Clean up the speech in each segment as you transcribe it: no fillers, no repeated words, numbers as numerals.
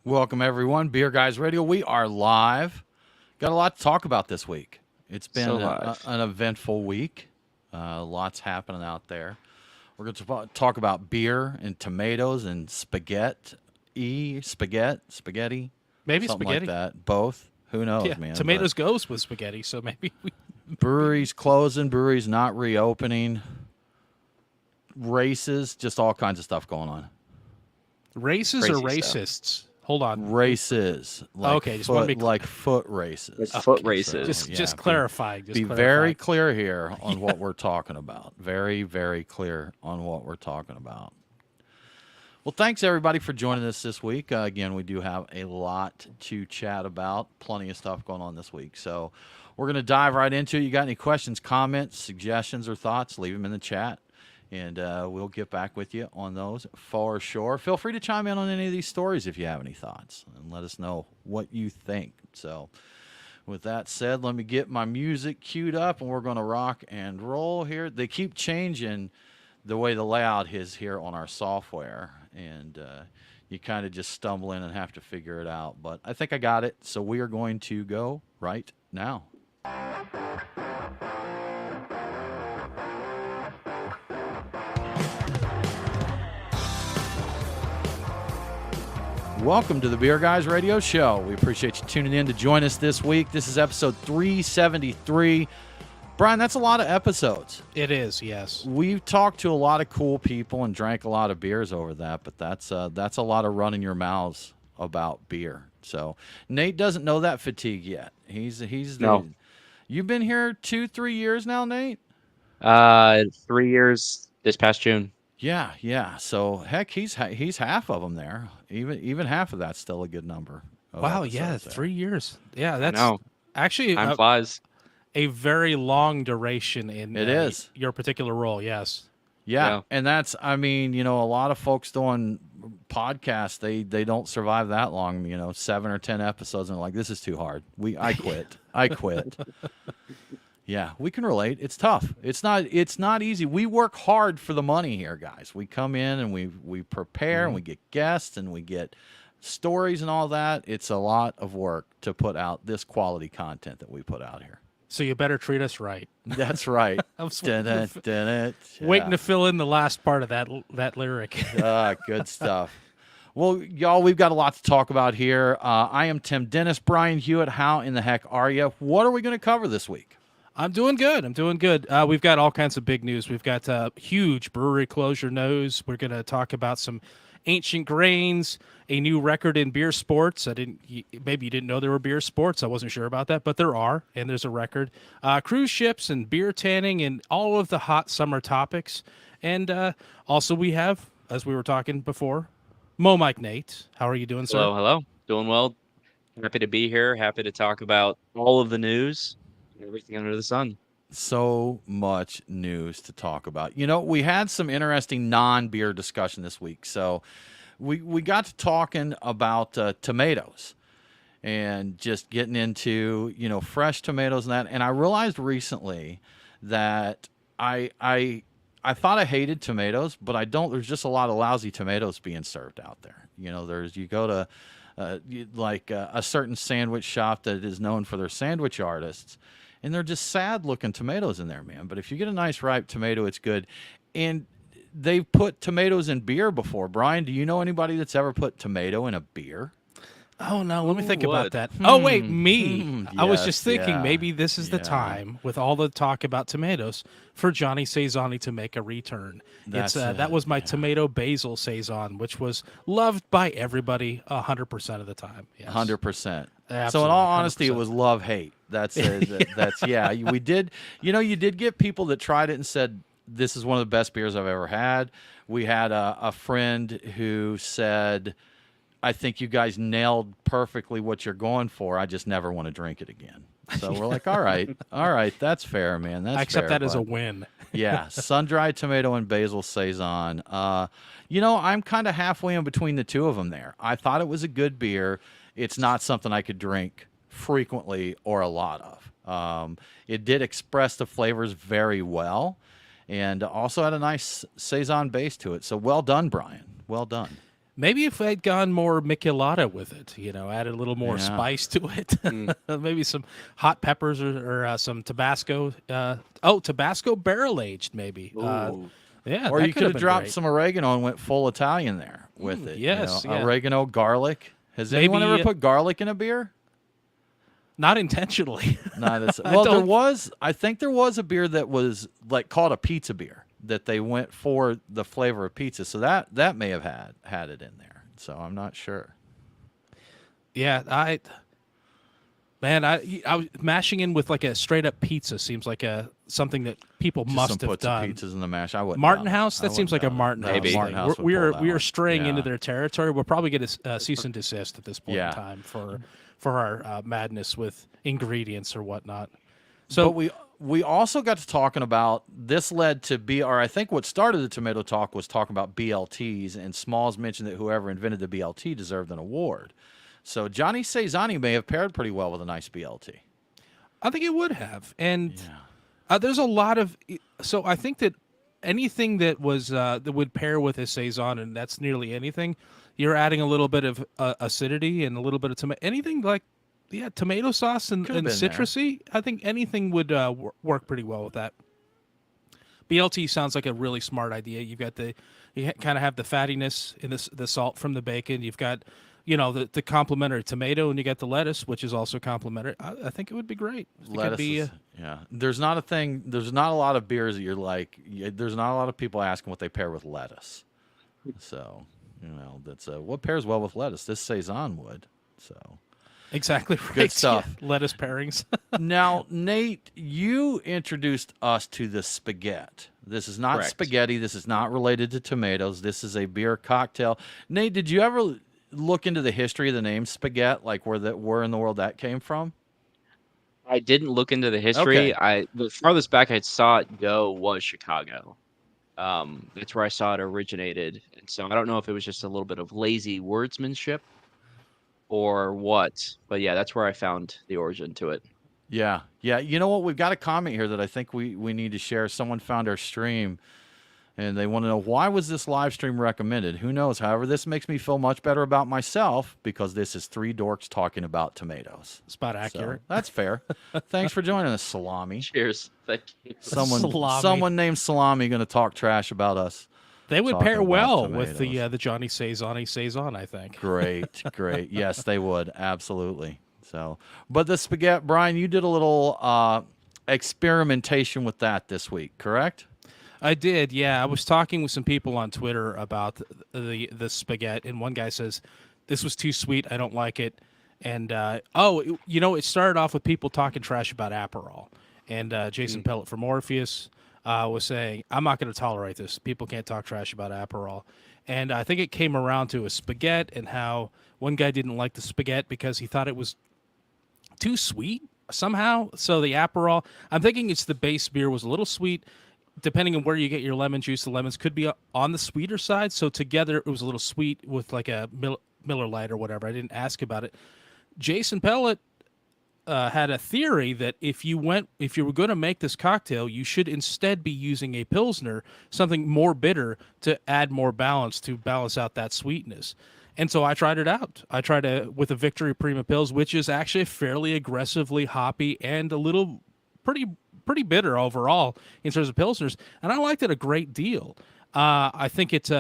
Welcome, everyone. Beer Guys Radio. We are live. Got a lot to talk about this week. It's been an eventful week. Lots happening out there. We're going to talk about beer and tomatoes and spaghetti. Maybe something spaghetti. like that. Both. Who knows, Yeah, man? tomatoes goes with spaghetti, so maybe we... Breweries closing, breweries not reopening, races, just all kinds of stuff going on. Races Crazy or stuff. racists? Hold on. Races. Like Okay, just want to be like foot races. It's foot races. just clarifying. Be very clear here on what we're talking about. Very, very clear on what we're talking about. Well, thanks, everybody, for joining us this week. Again, we do have a lot to chat about. Plenty of stuff going on this week. So we're going to dive right into it. You got any questions, comments, suggestions, or thoughts, leave them in the chat, and we'll get back with you on those for sure. Feel free to chime in on any of these stories if you have any thoughts, and let us know what you think. So with that said, let me get my music queued up, and we're going to rock and roll here. They keep changing the way the layout is here on our software, and you kind of just stumble in and have to figure it out. But I think I got it, so we are going to go right now. Welcome to the Beer Guys Radio Show. We appreciate you tuning in to join us this week. This is episode 373. Brian, that's a lot of episodes. It is, yes. We've talked to a lot of cool people and drank a lot of beers over that, but that's a lot of running your mouths about beer. So Nate doesn't know that fatigue yet. No. You've been here 2-3 years now, Nate? 3 years this past June. Yeah. So heck, he's half of them there. Even half of that's still a good number. Wow, yeah, 3 years. Yeah, that's actually Time flies. a very long duration in It is. your particular role, yes. Yeah, and that's, I mean, a lot of folks doing podcasts, they don't survive that long, 7 or 10 episodes, and they're like, this is too hard. I quit. I quit. Yeah, we can relate. It's tough. It's not easy. We work hard for the money here, guys. We come in and we prepare and we get guests and we get stories and all that. It's a lot of work to put out this quality content that we put out here. So you better treat us right. That's right. I was waiting to fill in the last part of that lyric. Good stuff. Well, y'all, we've got a lot to talk about here. I am Tim Dennis. Brian Hewitt, how in the heck are you? What are we going to cover this week? I'm doing good. We've got all kinds of big news. We've got huge brewery closure news. We're going to talk about some ancient grains, a new record in beer sports. Maybe you didn't know there were beer sports. I wasn't sure about that, but there are, and there's a record. Cruise ships and beer tanning and all of the hot summer topics. And also we have, as we were talking before, Mike Nate. How are you doing, sir? Hello. Doing well. Happy to be here. Happy to talk about all of the news. Everything under the sun. So much news to talk about. We had some interesting non-beer discussion this week. So we got to talking about tomatoes and just getting into, fresh tomatoes and that. And I realized recently that I thought I hated tomatoes, but I don't. There's just a lot of lousy tomatoes being served out there. You go to a certain sandwich shop that is known for their sandwich artists, and they're just sad-looking tomatoes in there, man. But if you get a nice ripe tomato, it's good. And they've put tomatoes in beer before. Brian, do you know anybody that's ever put tomato in a beer? Oh, no, let me think would? about that. Oh, wait, me. I was just thinking maybe this is the Yeah. time, with all the talk about tomatoes, for Johnny Saisoni to make a return. That was my tomato basil Saison, which was loved by everybody 100% of the time. Yes. 100%. So in Absolutely, all honesty, 100%. it was love-hate. That's yeah. We did, you did get people that tried it and said, this is one of the best beers I've ever had. We had a friend who said, I think you guys nailed perfectly what you're going for. I just never want to drink it again. So we're like, all right, that's fair, man. That's I accept fair, that as a but win. yeah, sun-dried tomato and basil Saison. I'm kind of halfway in between the two of them there. I thought it was a good beer. It's not something I could drink frequently or a lot of. It did express the flavors very well, and also had a nice Saison base to it. So well done, Brian. Well done. Maybe if I'd gone more Michelada with it, added a little more Yeah. spice to it, maybe some hot peppers or some Tabasco. Tabasco barrel aged, maybe. Ooh. Yeah, Or that you could could have have been dropped great. some oregano and went full Italian there with it. yes, yeah. Oregano, garlic. Has anyone Maybe ever put garlic in a beer? not intentionally. No, that's I well. There don't- was, I think, there was a beer that was like called a pizza beer that they went for the flavor of pizza. So that may have had it in there. So I'm not sure. Yeah, I was mashing in with like a straight up pizza seems like something that people Just must some have puts of done. pizzas in the mash. I wouldn't. Martin doubt it. House, I that seems wouldn't like a doubt it. Martin No, House Maybe. Martin thing. House would We pull are that we are one. straying into Yeah. their territory. We'll probably get a cease and desist at this point Yeah. in time for our madness with ingredients or whatnot. So So we also got to talking about this led to or I think what started the tomato talk was talking about BLTs, and Smalls mentioned that whoever invented the BLT deserved an award. So Johnny Cesani may have paired pretty well with a nice BLT. I think it would have, and Yeah. there's a lot of. So I think that anything that was that would pair with a saison, and that's nearly anything, you're adding a little bit of acidity and a little bit of tomato. Anything like, tomato sauce and Could have been there. citrusy. I think anything would work pretty well with that. BLT sounds like a really smart idea. You've got you kind of have the fattiness in the salt from the bacon. You've got, the complementary tomato, and you got the lettuce, which is also complementary. I think it would be great. I think it'd Lettuce be, is, yeah. There's not a lot of beers that you're like, there's not a lot of people asking what they pair with lettuce. So, that's what pairs well with lettuce. This Saison would. So, exactly right. Good stuff. Yeah, lettuce pairings. now, Nate, you introduced us to the spaghetti. This is not Correct. spaghetti. This is not related to tomatoes. This is a beer cocktail. Nate, did you ever look into the history of the name spaghetti, like where in the world that came from? I didn't look into the history. Okay. The farthest back I saw it go was Chicago. That's where I saw it originated, and so I don't know if it was just a little bit of lazy wordsmanship or what, but yeah, that's where I found the origin to it. Yeah. Yeah. You know what? We've got a comment here that I think we need to share. Someone found our stream and they want to know, why was this live stream recommended? Who knows? However, this makes me feel much better about myself because this is three dorks talking about tomatoes. Spot So, accurate. that's fair. Thanks for joining us, Salami. Cheers. Thank you. Salami. Someone named Salami going to talk trash about us. They would Talking pair about well with tomatoes. the Johnny Saison, I think. Great, great. Yes, they would. Absolutely. So, but the spaghetti, Brian, you did a little experimentation with that this week, correct? I did, yeah. I was talking with some people on Twitter about the spaghetti, and one guy says, "This was too sweet. I don't like it." And it started off with people talking trash about Aperol, and Jason Pellet from Orpheus was saying, "I'm not going to tolerate this. People can't talk trash about Aperol." And I think it came around to a spaghetti, and how one guy didn't like the spaghetti because he thought it was too sweet somehow. So the Aperol, I'm thinking it's the base beer was a little sweet. Depending on where you get your lemon juice, the lemons could be on the sweeter side. So together it was a little sweet with like a Miller Lite or whatever. I didn't ask about it. Jason Pellet had a theory that if you were going to make this cocktail, you should instead be using a Pilsner, something more bitter, to add more balance, to balance out that sweetness. And so I tried it out. I tried it with a Victory Prima Pils, which is actually fairly aggressively hoppy and a little pretty bitter overall in terms of Pilsners, and I liked it a great deal. I think it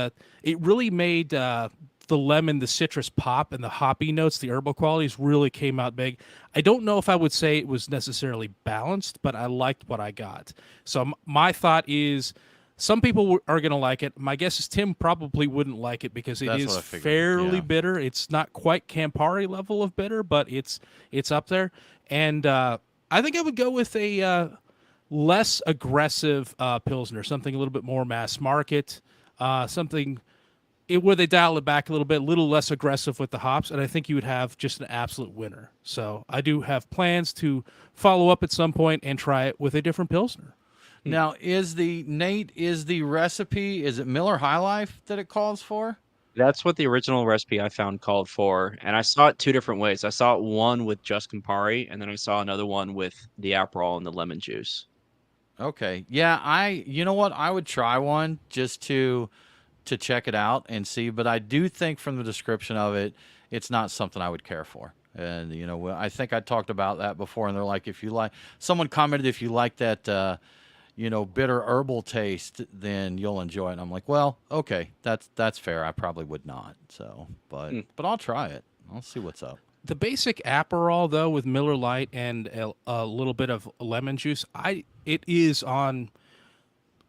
really made the lemon, the citrus pop, and the hoppy notes, the herbal qualities really came out big. I don't know if I would say it was necessarily balanced, but I liked what I got. So my thought is, some people are going to like it. My guess is Tim probably wouldn't like it because it That's is what I figured, fairly yeah. bitter. It's not quite Campari level of bitter, but it's up there. And I think I would go with a less aggressive Pilsner, something a little bit more mass market, something where they dial it back a little less aggressive with the hops, and I think you would have just an absolute winner. So I do have plans to follow up at some point and try it with a different Pilsner. Now, is the recipe, is it Miller High Life that it calls for? That's what the original recipe I found called for, and I saw it two different ways. I saw it one with just Campari, and then I saw another one with the Aperol and the lemon juice. Okay. Yeah, you know what? I would try one just to to check it out and see. But I do think from the description of it, it's not something I would care for. And I think I talked about that before, and they're like, if you like, someone commented, if you like that, bitter herbal taste, then you'll enjoy it. And I'm like, well, okay, that's fair. I probably would not. So, but I'll try it. I'll see what's up. The basic Aperol, though, with Miller Lite and a little bit of lemon juice, it is on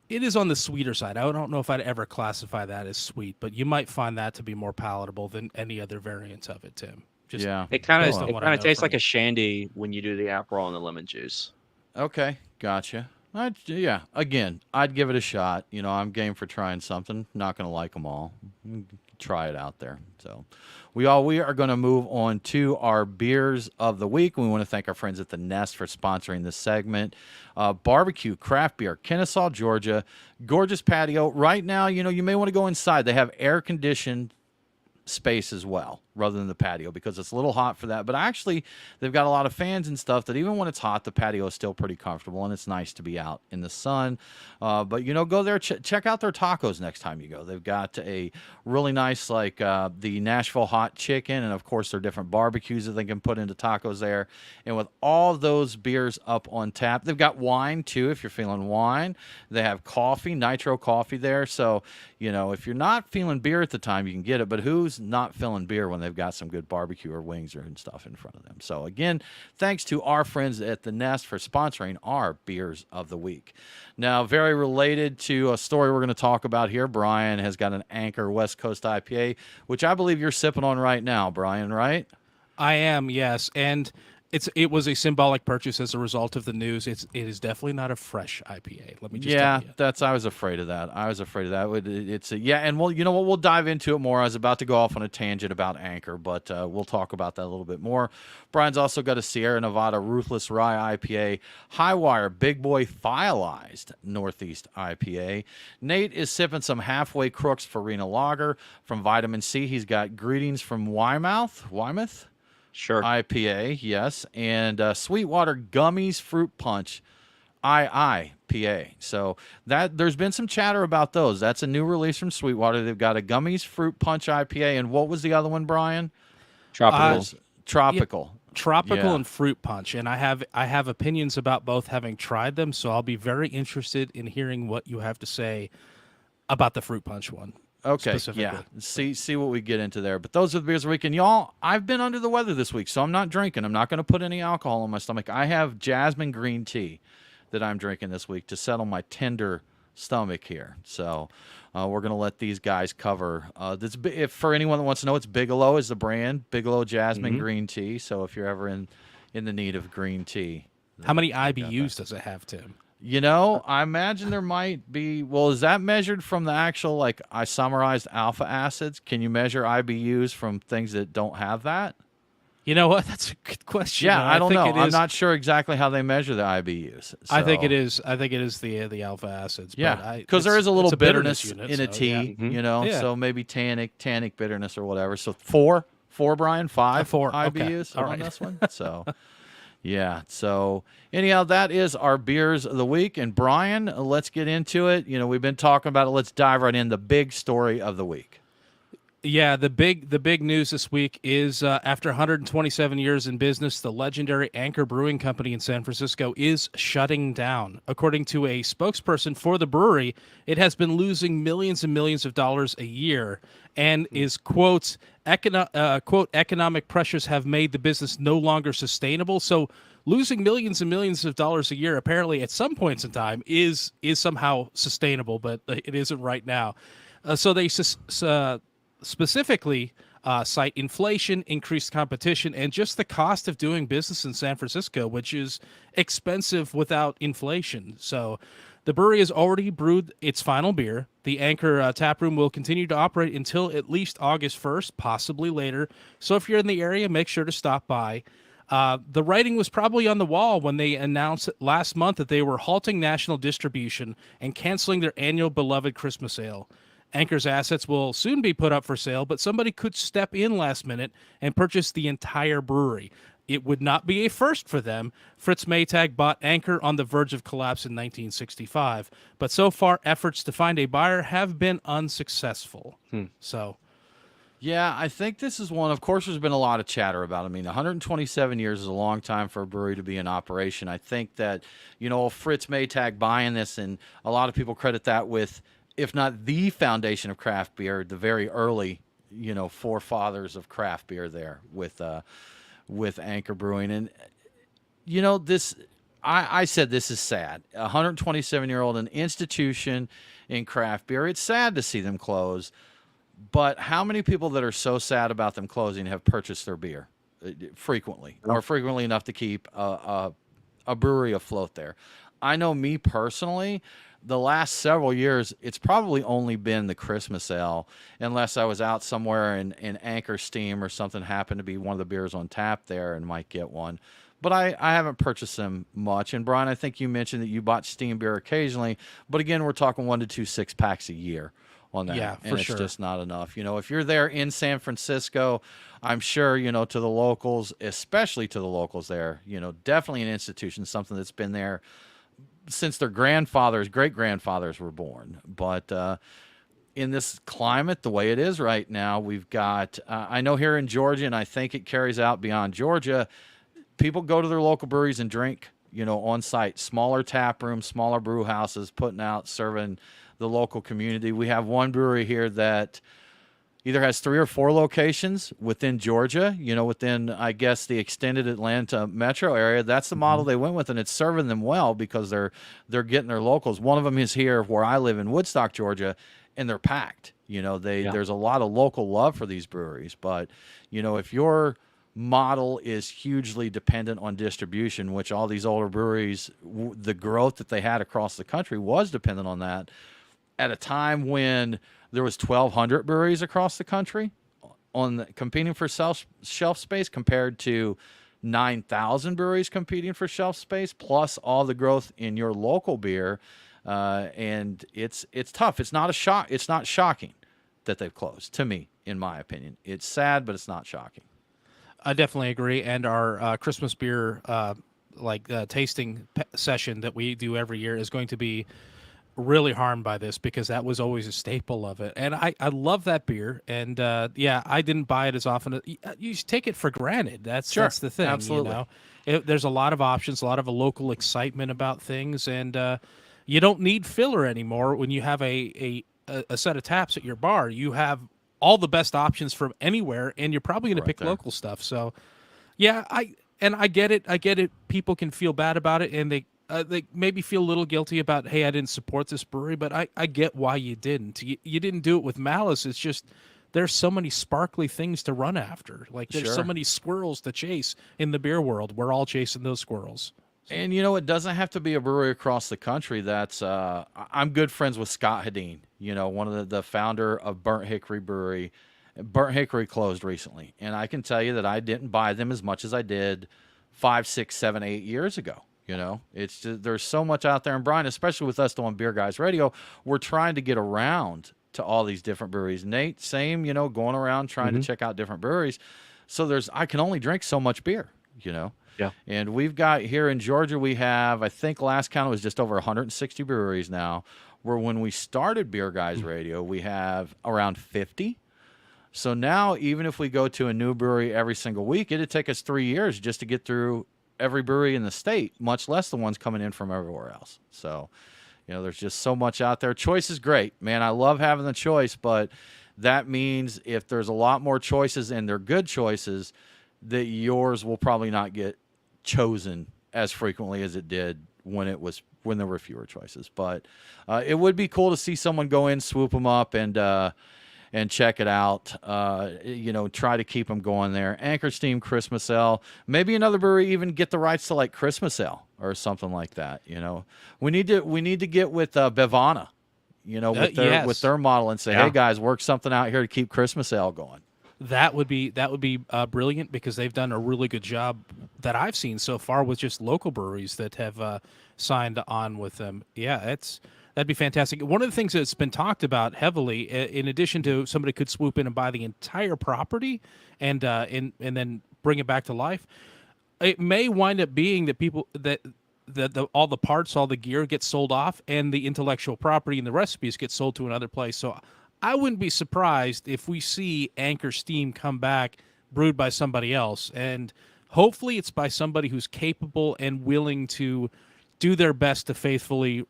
the sweeter side. I don't know if I'd ever classify that as sweet, but you might find that to be more palatable than any other variants of it, Tim. Just Yeah. It kind based on of what I know tastes from like you. a shandy when you do the Aperol and the lemon juice. Okay, gotcha. Yeah, again, I'd give it a shot. I'm game for trying something. Not going to like them all. Try it out there. So we are going to move on to our beers of the week. We want to thank our friends at the Nest for sponsoring this segment. Barbecue craft beer, Kennesaw, Georgia. Gorgeous patio. Right now, you may want to go inside. They have air conditioned space as well, rather than the patio, because it's a little hot for that. But actually, they've got a lot of fans and stuff that even when it's hot, the patio is still pretty comfortable, and it's nice to be out in the sun. But go there, check out their tacos next time you go. They've got a really nice, the Nashville hot chicken, and of course their different barbecues that they can put into tacos there. And with all those beers up on tap, they've got wine too if you're feeling wine. They have coffee, nitro coffee there. So if you're not feeling beer at the time, you can get it. But who's not feeling beer when they've got some good barbecue or wings and stuff in front of them? So again, thanks to our friends at the Nest for sponsoring our beers of the week. Now, very related to a story we're going to talk about here, Brian has got an Anchor West Coast IPA, which I believe you're sipping on right now, Brian, right? I am, yes, and it was a symbolic purchase as a result of the news. It is definitely not a fresh IPA. Let me just tell you. I was afraid of that. And well, you know what? We'll dive into it more. I was about to go off on a tangent about Anchor, but we'll talk about that a little bit more. Brian's also got a Sierra Nevada Ruthless Rye IPA, Highwire Big Boy Fileized Northeast IPA. Nate is sipping some Halfway Crooks Farina Lager from Vitamin C. He's got Greetings from Weymouth. Sure. IPA, yes, and Sweetwater Gummies Fruit Punch IIPA. So that there's been some chatter about those. That's a new release from Sweetwater. They've got a Gummies Fruit Punch IPA, and what was the other one, Brian? Tropical. Tropical. Tropical and Fruit Punch, and I have opinions about both, having tried them. So I'll be very interested in hearing what you have to say about the Fruit Punch one. Okay, yeah. See what we get into there. But those are the beers of the week. And y'all, I've been under the weather this week, so I'm not drinking. I'm not going to put any alcohol in my stomach. I have jasmine green tea that I'm drinking this week to settle my tender stomach here. So we're going to let these guys cover. If for anyone that wants to know, it's Bigelow is the brand. Bigelow Jasmine Green Tea. So if you're ever in the need of green tea. How many IBUs does it have, Tim? I imagine there might be. Well, is that measured from the actual isomerized alpha acids? Can you measure IBUs from things that don't have that? You know what? That's a good question. Yeah, I don't know. I'm not sure exactly how they measure the IBUs. So. I think it is. I think it is the alpha acids. Yeah, because there is a little bitterness unit, in a tea. Yeah. Yeah. So maybe tannic bitterness or whatever. So four, Brian, 5 4 IBUs okay. on this one. So. Yeah. So anyhow, that is our beers of the week. And Brian, let's get into it. We've been talking about it. Let's dive right in. The big story of the week. Yeah, the big news this week is after 127 years in business, the legendary Anchor Brewing Company in San Francisco is shutting down. According to a spokesperson for the brewery, it has been losing millions and millions of dollars a year, and is quote economic pressures have made the business no longer sustainable. So losing millions and millions of dollars a year, apparently at some points in time, is somehow sustainable, but it isn't right now. So they specifically cite inflation, increased competition, and just the cost of doing business in San Francisco, which is expensive without inflation. So the brewery has already brewed its final beer. The Anchor tap room will continue to operate until at least August 1st, possibly later. So if you're in the area, make sure to stop by. The writing was probably on the wall when they announced last month that they were halting national distribution and canceling their annual beloved Christmas ale. Anchor's assets will soon be put up for sale, but somebody could step in last minute and purchase the entire brewery. it would not be a first for them. Fritz Maytag bought Anchor on the verge of collapse in 1965, but so far efforts to find a buyer have been unsuccessful. So, Yeah, I think this is one. Of course, there's been a lot of chatter about it. I mean, 127 years is a long time for a brewery to be in operation. I think that, Fritz Maytag buying this, and a lot of people credit that with, if not the foundation of craft beer, the very early, forefathers of craft beer there with Anchor Brewing. And, this, I said this is sad. 127-year-old, an institution in craft beer. It's sad to see them close. But how many people that are so sad about them closing have purchased their beer frequently, or frequently enough to keep a brewery afloat there? I know me personally, the last several years, it's probably only been the Christmas ale, unless I was out somewhere in Anchor Steam or something happened to be one of the beers on tap there and might get one. But I haven't purchased them much. And Brian, I think you mentioned that you bought Steam beer occasionally. But again, we're talking 1 to 2 6-packs a year on that. Yeah, and for it's sure. just not enough. If you're there in San Francisco, I'm sure, to the locals, especially to the locals there, definitely an institution, something that's been there since their grandfathers, great-grandfathers were born. But in this climate, the way it is right now, we've got, I know here in Georgia, and I think it carries out beyond Georgia, people go to their local breweries and drink, on site, smaller tap rooms, smaller brew houses, putting out, serving the local community. We have one brewery here that either has 3 or 4 locations within Georgia, within, I guess, the extended Atlanta metro area. That's the model they went with, and it's serving them well because they're getting their locals. One of them is here where I live in Woodstock, Georgia, and they're packed. There's a lot of local love for these breweries. But, if your model is hugely dependent on distribution, which all these older breweries, the growth that they had across the country was dependent on that, at a time when there was 1,200 breweries across the country competing for shelf space compared to 9,000 breweries competing for shelf space, plus all the growth in your local beer, and it's tough. It's not a shock. It's not shocking that they've closed. To me, in my opinion, it's sad, but it's not shocking. I definitely agree. And our Christmas beer tasting session that we do every year is going to be really harmed by this because that was always a staple of it. And I love that beer. And I didn't buy it as often. You take it for granted. That's the thing. Absolutely. There's a lot of options, a lot of local excitement about things. And you don't need filler anymore when you have a set of taps at your bar. You have all the best options from anywhere, and you're probably going to pick local stuff. So, yeah, I get it. I get it. People can feel bad about it, and they maybe feel a little guilty about, hey, I didn't support this brewery, but I get why you didn't. You didn't do it with malice. It's just there's so many sparkly things to run after. Like there's so many squirrels to chase in the beer world. We're all chasing those squirrels. And, it doesn't have to be a brewery across the country. That's I'm good friends with Scott Hedin, one of the founder of Burnt Hickory Brewery. Burnt Hickory closed recently. And I can tell you that I didn't buy them as much as I did 5, 6, 7, 8 years ago. It's just, there's so much out there. And Brian, especially with us doing Beer Guys Radio, we're trying to get around to all these different breweries. Nate, same, going around trying to check out different breweries. So I can only drink so much beer, Yeah. And we've got here in Georgia, we have, I think last count was just over 160 breweries now, where when we started Beer Guys Radio, we have around 50. So now, even if we go to a new brewery every single week, it'd take us 3 years just to get through every brewery in the state, much less the ones coming in from everywhere else. So, there's just so much out there. Choice is great, man. I love having the choice, but that means if there's a lot more choices and they're good choices, that yours will probably not get chosen as frequently as it did when there were fewer choices. But it would be cool to see someone go in, swoop them up, and check it out. Try to keep them going there. Anchor Steam Christmas Ale. Maybe another brewery even get the rights to like Christmas Ale or something like that. We need to get with Bevana, with their model and say, hey guys, work something out here to keep Christmas Ale going. That would be brilliant because they've done a really good job that I've seen so far with just local breweries that have signed on with them. Yeah, that'd be fantastic. One of the things that's been talked about heavily, in addition to somebody could swoop in and buy the entire property and then bring it back to life, it may wind up being that people that all the parts, all the gear gets sold off, and the intellectual property and the recipes get sold to another place. So I wouldn't be surprised if we see Anchor Steam come back brewed by somebody else, and hopefully it's by somebody who's capable and willing to do their best to faithfully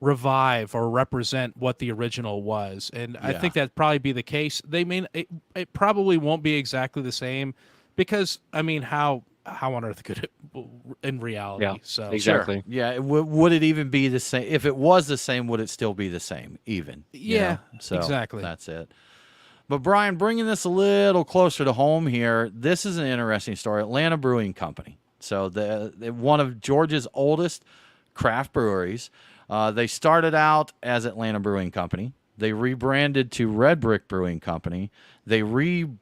revive or represent what the original was. And I Yeah. think that'd probably be the case. It probably won't be exactly the same because I mean how on earth could it in reality? Yeah, So exactly. Sure. Yeah. Would it even be the same? If it was the same, would it still be the same? Even. you Yeah, know? So exactly. That's it. But Brian, bringing this a little closer to home here, this is an interesting story. Atlanta Brewing Company. So one of Georgia's oldest craft breweries. They started out as Atlanta Brewing Company. They rebranded to Red Brick Brewing Company. They rebranded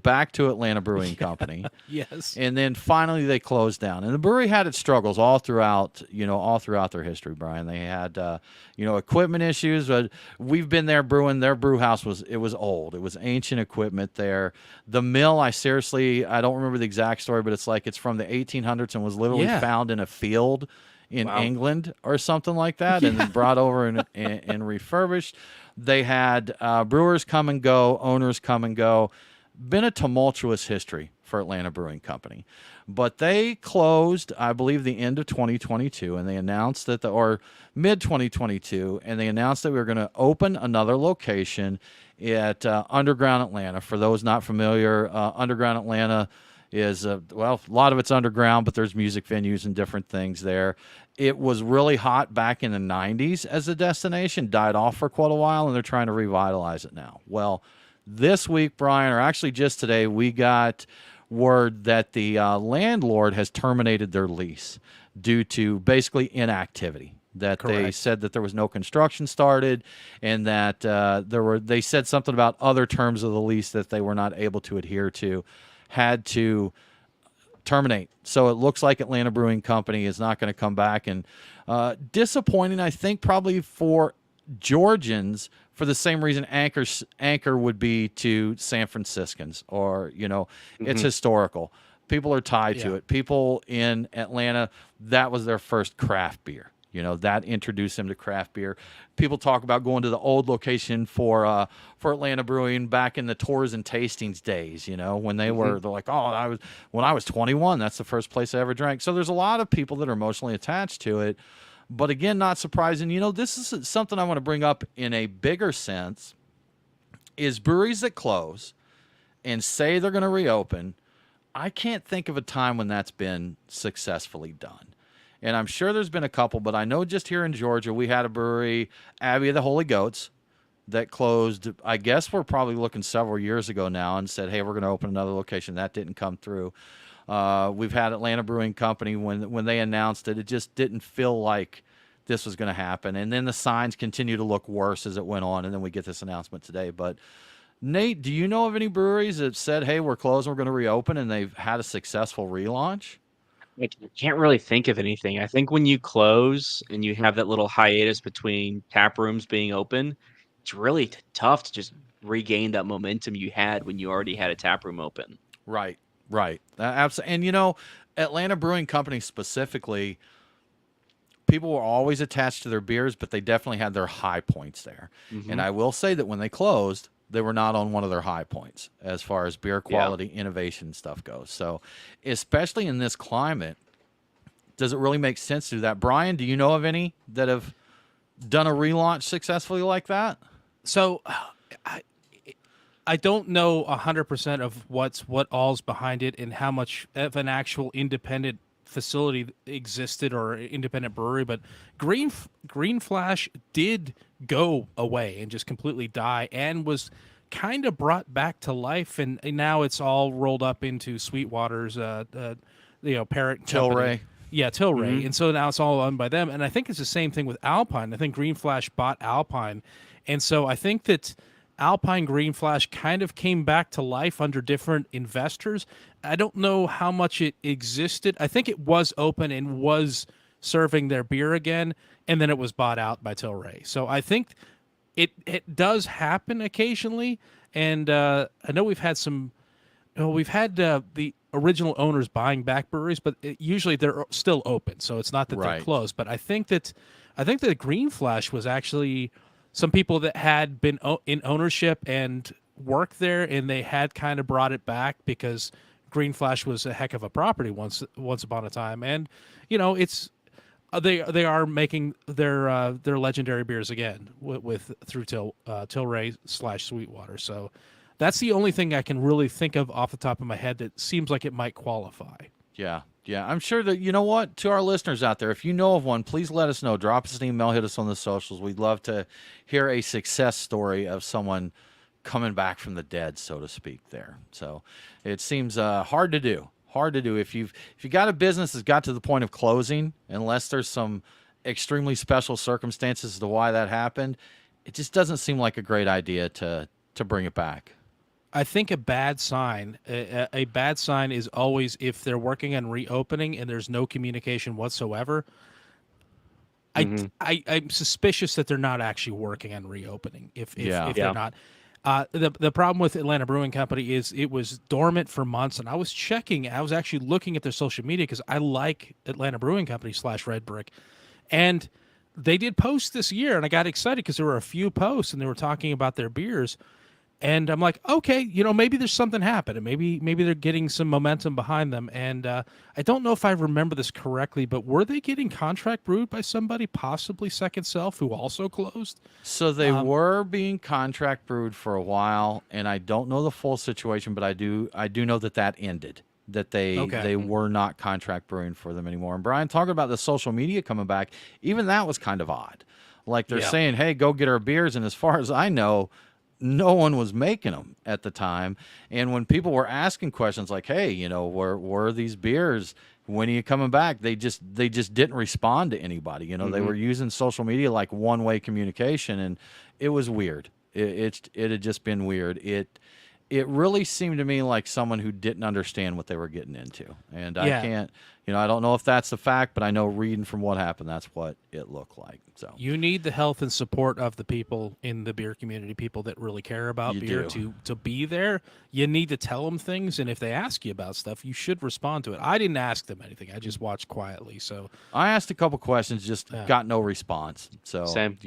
back to Atlanta Brewing Company. Yes. And then finally they closed down. And the brewery had its struggles all throughout their history, Brian. They had equipment issues. We've been there brewing. Their brew house was old. It was ancient equipment there. The mill, I don't remember the exact story, but it's from the 1800s and was literally Yeah. found in a field in Wow. England or something like that, and then brought over and refurbished. They had brewers come and go, owners come and go. Been a tumultuous history for Atlanta Brewing Company. But they closed, I believe, the end of 2022, and they announced that or mid 2022, and they announced that we were going to open another location at Underground Atlanta. For those not familiar, Underground Atlanta is, a lot of it's underground, but there's music venues and different things there. It was really hot back in the 90s as a destination, died off for quite a while, and they're trying to revitalize it now. Well, this week, Brian, or actually just today, we got word that the landlord has terminated their lease due to basically inactivity. That they Correct. said that there was no construction started, and that they said something about other terms of the lease that they were not able to adhere to, had to terminate. So it looks like Atlanta Brewing Company is not going to come back, and disappointing, I think, probably for Georgians for the same reason Anchor would be to San Franciscans, or it's historical. People are tied to Yeah. it. People in Atlanta, that was their first craft beer. That introduced them to craft beer. People talk about going to the old location for Atlanta Brewing back in the tours and tastings days. When they're like, when I was 21, that's the first place I ever drank. So there's a lot of people that are emotionally attached to it. But again, not surprising. This is something I want to bring up in a bigger sense. Is breweries that close and say they're going to reopen. I can't think of a time when that's been successfully done. And I'm sure there's been a couple, but I know just here in Georgia, we had a brewery, Abbey of the Holy Goats, that closed. I guess we're probably looking several years ago now, and said, hey, we're going to open another location. That didn't come through. We've had Atlanta Brewing Company, when they announced it just didn't feel like this was going to happen. And then the signs continue to look worse as it went on, and then we get this announcement today. But Nate, do you know of any breweries that said, hey, we're closed, we're going to reopen, and they've had a successful relaunch? I can't really think of anything. I think when you close and you have that little hiatus between tap rooms being open, it's really tough to just regain that momentum you had when you already had a tap room open. Right. Absolutely. And, Atlanta Brewing Company specifically, people were always attached to their beers, but they definitely had their high points there. And I will say that when they closed, they were not on one of their high points as far as beer quality, innovation stuff goes. So, especially in this climate, does it really make sense to do that? Brian, do you know of any that have done a relaunch successfully like that? So I don't know 100% of what all's behind it and how much of an actual independent facility existed or independent brewery, but Green Flash did go away and just completely die, and was kind of brought back to life, and now it's all rolled up into Sweetwater's parent company. Tilray. Yeah, Tilray. And so now it's all owned by them. And I think it's the same thing with Alpine. I think Green Flash bought Alpine. And so I think that Alpine Green Flash kind of came back to life under different investors. I don't know how much it existed. I think it was open and was serving their beer again, and then it was bought out by Tilray. So I think it does happen occasionally. And I know we've had some Well, we've had the original owners buying back breweries, but usually they're still open, so it's not that they're Right. closed. But I think that Green Flash was actually some people that had been in ownership and worked there, and they had kind of brought it back because Green Flash was a heck of a property once upon a time, and it's they are making their legendary beers again with through Tilray / Sweetwater. So that's the only thing I can really think of off the top of my head that seems like it might qualify. Yeah. Yeah. I'm sure that, you know what, to our listeners out there, if you know of one, please let us know. Drop us an email, hit us on the socials. We'd love to hear a success story of someone coming back from the dead, so to speak, there. So it seems hard to do. Hard to do. If you got a business that's got to the point of closing, unless there's some extremely special circumstances as to why that happened, it just doesn't seem like a great idea to bring it back. I think a bad sign is always if they're working on reopening and there's no communication whatsoever. Mhm. I'm suspicious that they're not actually working on reopening. If Yeah. they're not, the problem with Atlanta Brewing Company is it was dormant for months, and I was checking. I was actually looking at their social media because I like Atlanta Brewing Company / Red Brick, and they did posts this year, and I got excited because there were a few posts and they were talking about their beers. And I'm like, okay, maybe there's something happening. Maybe they're getting some momentum behind them. And I don't know if I remember this correctly, but were they getting contract brewed by somebody, possibly Second Self, who also closed? So they were being contract brewed for a while, and I don't know the full situation, but I do know that ended. That they Okay. were not contract brewing for them anymore. And Brian, talking about the social media coming back, even that was kind of odd. Like they're Yeah. saying, "Hey, go get our beers," and as far as I know, no one was making them at the time. And when people were asking questions like, "Hey, where are these beers? When are you coming back?" They just didn't respond to anybody. They were using social media like one-way communication, and it was weird. It had just been weird. It really seemed to me like someone who didn't understand what they were getting into. And I Yeah. can't, I don't know if that's the fact, but I know reading from what happened, that's what it looked like. So You need the health and support of the people in the beer community, people that really care about You beer do. to be there. You need to tell them things, and if they ask you about stuff, you should respond to it. I didn't ask them anything. I just watched quietly. So I asked a couple questions, just got no response. So, Same.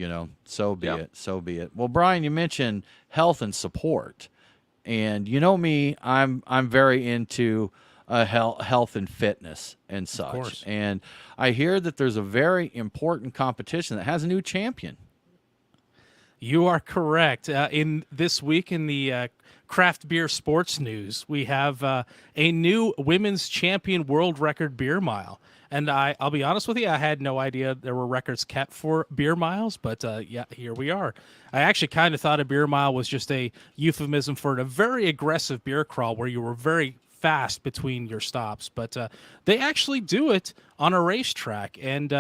So be Yeah. it. So be it. Well, Brian, you mentioned health and support. And you know me, I'm very into health and fitness and such. course. And I hear that there's a very important competition that has a new champion. You are correct. In this week in the craft beer sports news, we have a new women's champion world record beer mile. And I'll be honest with you, I had no idea there were records kept for beer miles, but yeah, here we are. I actually kind of thought a beer mile was just a euphemism for a very aggressive beer crawl where you were very fast between your stops, but they actually do it on a racetrack, and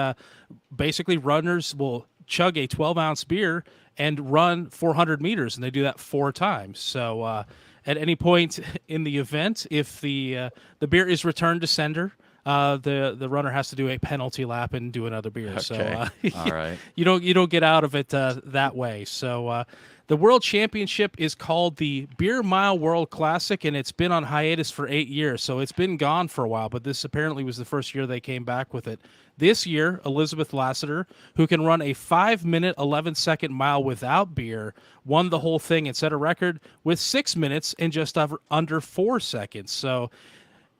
basically runners will chug a 12-ounce beer and run 400 meters, and they do that 4 times. So at any point in the event, if the beer is returned to sender, the runner has to do a penalty lap and do another beer. So Okay. All right. you don't get out of it that way. So the World Championship is called the Beer Mile World Classic, and it's been on hiatus for 8 years. So it's been gone for a while, but this apparently was the first year they came back with it. This year, Elizabeth Lassiter, who can run a 5-minute, 11-second mile without beer, won the whole thing and set a record with 6 minutes and just under 4 seconds. So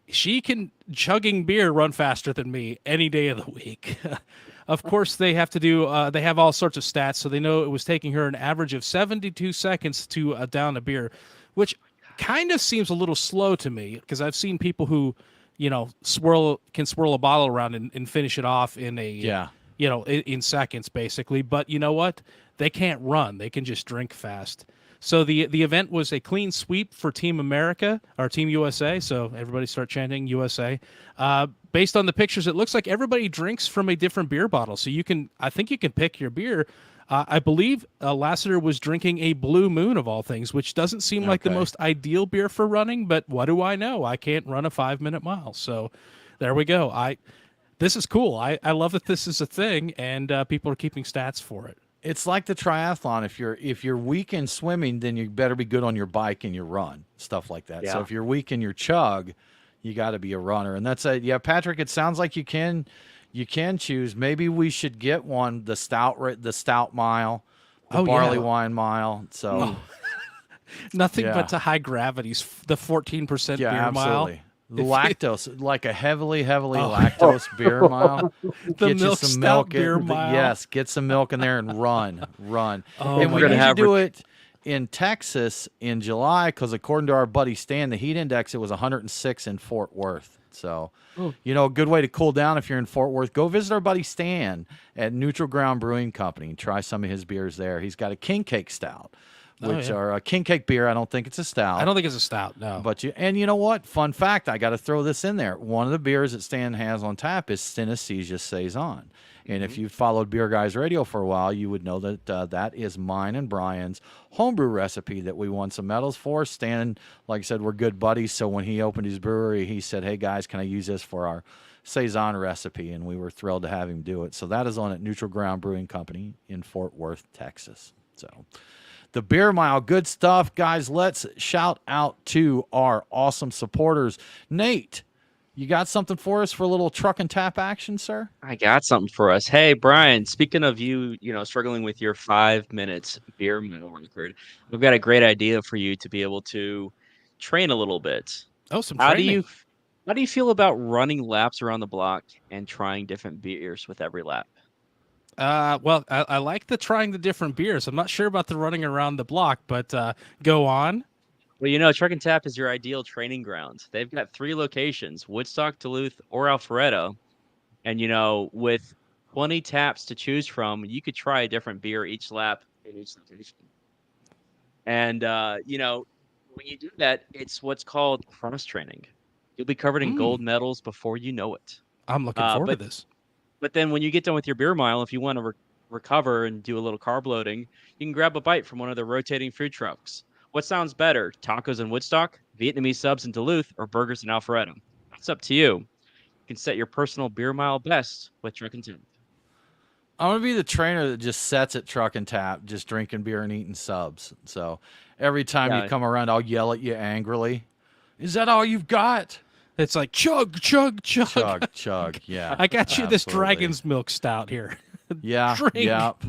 she can, chugging beer, run faster than me any day of the week. Of course, they have to do. They have all sorts of stats, so they know it was taking her an average of 72 seconds to down a beer, which kind of seems a little slow to me because I've seen people who, can swirl a bottle around and finish it off in a Yeah. In seconds basically. But you know what? They can't run; they can just drink fast. So the event was a clean sweep for Team America or Team USA. So everybody start chanting USA. Based on the pictures, it looks like everybody drinks from a different beer bottle. So I think you can pick your beer. I believe Lassiter was drinking a Blue Moon of all things, which doesn't seem like the Okay. most ideal beer for running. But what do I know? I can't run a 5-minute mile. So there we go. This is cool. I love that this is a thing and people are keeping stats for it. It's like the triathlon. If you're weak in swimming, then you better be good on your bike and your run, stuff like that. So Yeah. if you're weak in your chug, you got to be a runner. And that's it. Yeah, Patrick, it sounds like you can choose. Maybe we should get one, the stout mile, the Oh yeah. barley wine mile. So Oh, nothing but yeah. to high gravities. The 14% Yeah, beer mile. absolutely. If you, Lactose, like a heavily oh, lactose beer mile. the Get you milk some stout milk. beer mile. Yes, get some milk in there and run. Oh If And we're my we gonna need god. to have do it in Texas in July because according to our buddy Stan, the heat index it was 106 in Fort Worth. So, a good way to cool down if you're in Fort Worth, go visit our buddy Stan at Neutral Ground Brewing Company and try some of his beers there. He's got a King Cake Stout, Oh which yeah. are a King Cake beer. I don't think it's a stout. I don't think it's a stout. No. But you know what? Fun fact, I got to throw this in there. One of the beers that Stan has on tap is Synesthesia Saison. And if you've followed Beer Guys Radio for a while, you would know that that is mine and Brian's homebrew recipe that we won some medals for. Stan, like I said, we're good buddies. So when he opened his brewery, he said, "Hey guys, can I use this for our Saison recipe?" And we were thrilled to have him do it. So that is on at Neutral Ground Brewing Company in Fort Worth, Texas. So the Beer Mile, good stuff, guys. Let's shout out to our awesome supporters. Nate, you got something for us for a little truck and tap action, sir? I got something for us. Hey, Brian, speaking of you, struggling with your 5 minutes beer mile record, we've got a great idea for you to be able to train a little bit. Oh, some How do training. you how do you feel about running laps around the block and trying different beers with every lap? Well, I like the trying the different beers. I'm not sure about the running around the block, but go on. Well, Truck and Tap is your ideal training ground. They've got 3 locations, Woodstock, Duluth, or Alpharetta. And, with 20 taps to choose from, you could try a different beer each lap in each location. And, when you do that, it's what's called cross training. You'll be covered in Mm, gold medals before you know it. I'm looking Uh, forward to but this. but then when you get done with your beer mile, if you want to recover and do a little carb loading, you can grab a bite from one of the rotating food trucks. What sounds better, tacos in Woodstock, Vietnamese subs in Duluth, or burgers in Alpharetta? It's up to you. You can set your personal beer mile best with Truck and Tap. I'm gonna be the trainer that just sets at truck and tap, just drinking beer and eating subs. So every time you Yeah, come around, I'll yell at you angrily. Is that all you've got? It's like chug, chug, chug. Chug, chug. Yeah, I got you this absolutely. dragon's milk stout here. Yeah, Drink. yep.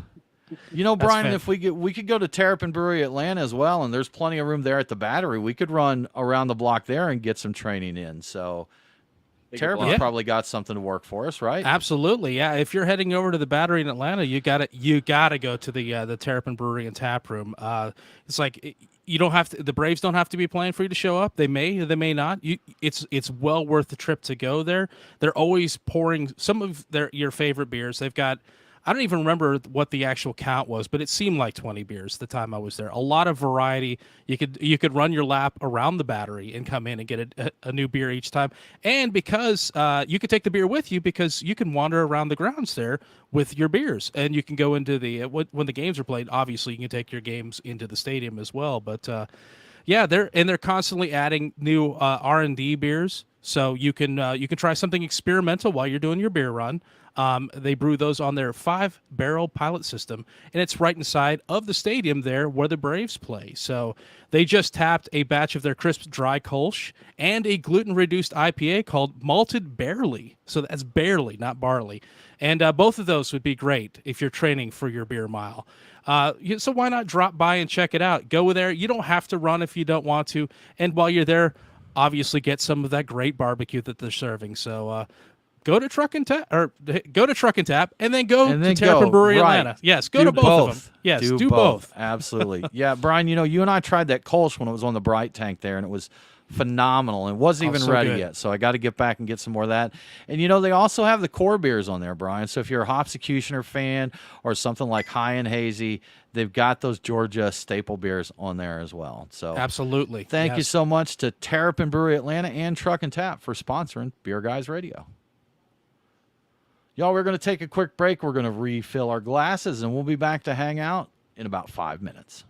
That's Brian, fan- if we could go to Terrapin Brewery Atlanta as well, and there's plenty of room there at the Battery. We could run around the block there and get some training in. So bigger Terrapin's block. Yeah. probably got something to work for us, right? Absolutely, yeah. If you're heading over to the Battery in Atlanta, you gotta go to the Terrapin Brewery and Tap Room. It's like you don't have to. The Braves don't have to be playing for you to show up. They may not. It's well worth the trip to go there. They're always pouring some of your favorite beers. They've got. I don't even remember what the actual count was, but it seemed like 20 beers the time I was there. A lot of variety. You could run your lap around the Battery and come in and get a new beer each time. And because you could take the beer with you, because you can wander around the grounds there with your beers, and you can go into the when the games are played. Obviously, you can take your games into the stadium as well. But yeah, they're constantly adding new R&D beers, so you can try something experimental while you're doing your beer run. They brew those on their 5-barrel pilot system, and it's right inside of the stadium there where the Braves play. So they just tapped a batch of their crisp dry Kolsch and a gluten-reduced IPA called Malted Barley. So that's barley, not barley. And both of those would be great if you're training for your beer mile. So why not drop by and check it out? Go there. You don't have to run if you don't want to. And while you're there, obviously get some of that great barbecue that they're serving. So go to Truck and Tap, and then go And to then Terrapin go, Brewery right. Atlanta. Yes, go Do to both of them. Yes, do both. Absolutely. Yeah, Brian, you and I tried that Kolsch when it was on the Bright tank there, and it was phenomenal. It wasn't even so ready good. yet, so I got to get back and get some more of that. And they also have the core beers on there, Brian. So if you're a Hopsecutioner fan or something like High and Hazy, they've got those Georgia staple beers on there as well. So Absolutely. thank you Yes. so much to Terrapin Brewery Atlanta and Truck and Tap for sponsoring Beer Guys Radio. Y'all, we're going to take a quick break. We're going to refill our glasses, and we'll be back to hang out in about 5 minutes.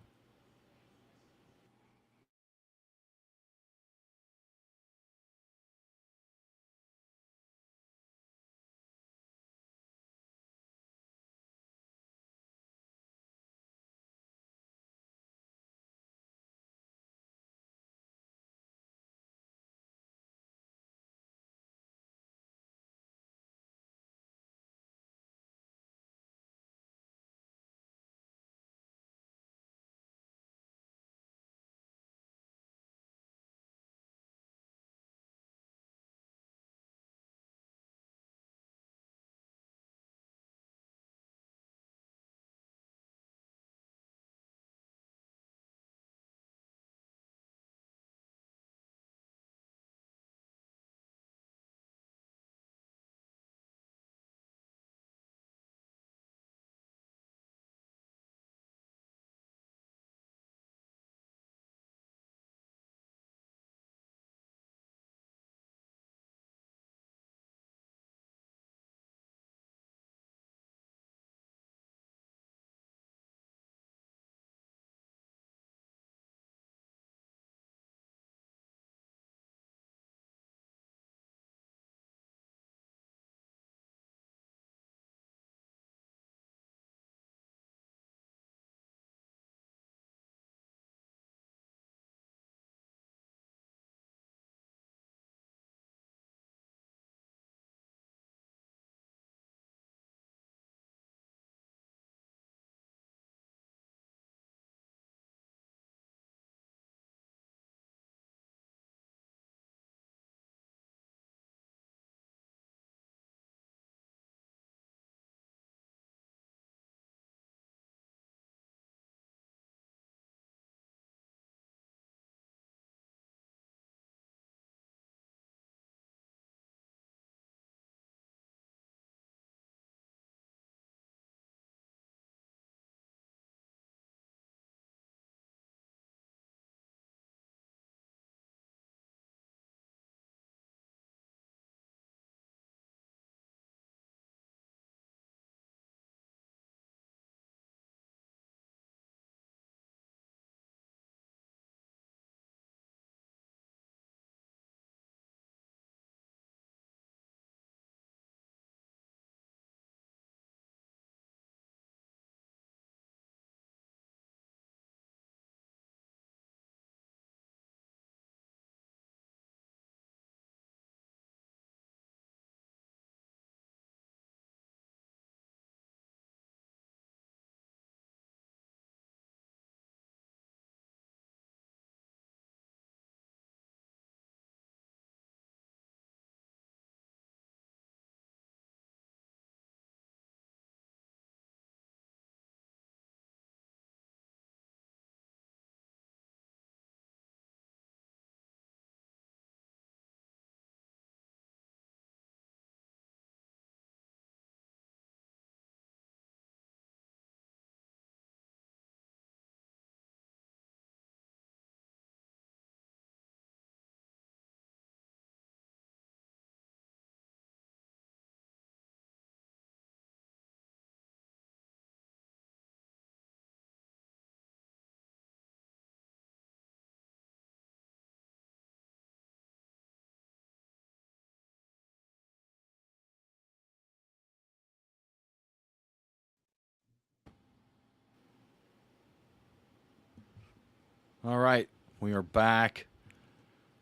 All right, we are back.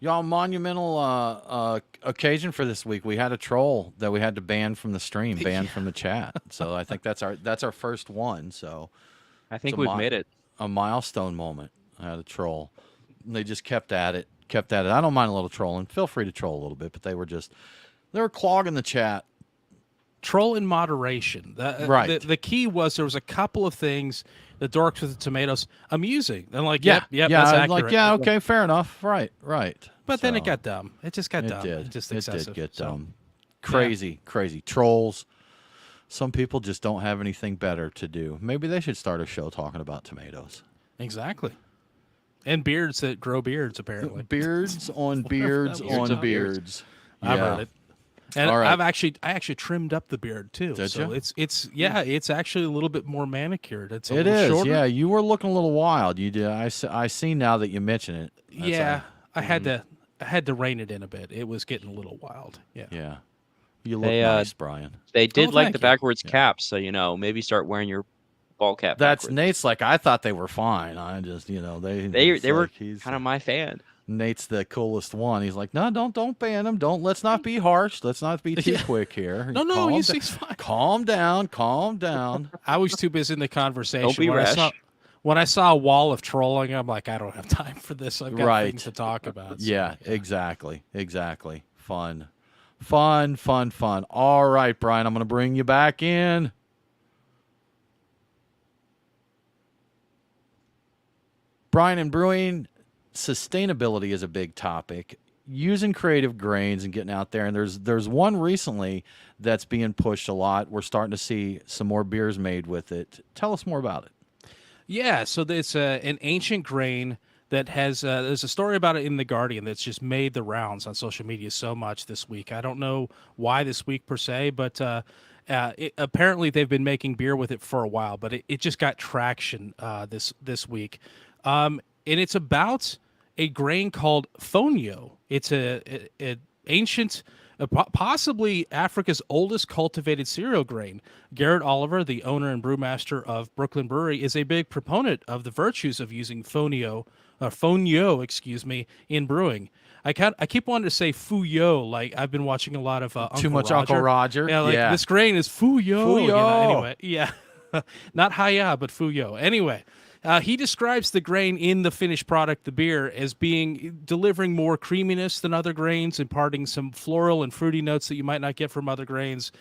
Y'all, monumental occasion for this week. We had a troll that we had to ban from the stream, ban from the chat. So I think that's our first one. So I it's think we've made it. a milestone moment. I had a troll. And they just kept at it, kept at it. I don't mind a little trolling. Feel free to troll a little bit, but they were clogging the chat. Troll in moderation. Right. The key was there was a couple of things. The dorks with the tomatoes, amusing. And like, Yeah, yep, yeah. that's I'm accurate. like, yeah, okay, fair enough. Right. But then it So, got dumb. It just got it dumb. did. Just It excessive. did get So, dumb. Crazy trolls. Some people just don't have anything better to do. Maybe they should start a show talking about tomatoes. Exactly. And beards that grow beards, apparently. Beards on beards was on about. beards. I've heard it. And All right. I actually trimmed up the beard too. Did so ya? it's actually a little bit more manicured. It's a It little is. shorter. Yeah, you were looking a little wild. You did. I see now that you mention it. That's Yeah. I had to rein it in a bit. It was getting a little wild. Yeah. yeah. You look They, nice, Brian. They did like thank the you. backwards caps, so maybe start wearing your ball cap. That's backwards. Nate's. Like I thought they were fine. I just they They were he's kind of my fan. Nate's the coolest one. He's like, no, don't ban him. Let's not be harsh. Let's not be too quick here. No, Calm he's da- fine. Calm down. Calm down. I was too busy in the conversation. Don't be when rash. When I saw a wall of trolling, I'm like, I don't have time for this. I've got Right. things to talk about. So, Yeah, exactly. Fun. All right, Brian, I'm going to bring you back in. Brian, in brewing, sustainability is a big topic. Using creative grains and getting out there, and there's one recently that's being pushed a lot. We're starting to see some more beers made with it. Tell us more about it. Yeah, so it's an ancient grain that has. There's a story about it in the Guardian that's just made the rounds on social media so much this week. I don't know why this week per se, but apparently they've been making beer with it for a while. But it just got traction this week, and it's about a grain called fonio. It's a ancient. Possibly Africa's oldest cultivated cereal grain. Garrett Oliver, the owner and brewmaster of Brooklyn Brewery, is a big proponent of the virtues of using fonio, in brewing. I keep wanting to say fuyo, like I've been watching a lot of Too much Uncle Roger. Yeah, like Yeah. this grain is fuyo. Fuyo. Anyway, yeah, not haya, but fuyo. Anyway. He describes the grain in the finished product, the beer, as delivering more creaminess than other grains, imparting some floral and fruity notes that you might not get from other grains,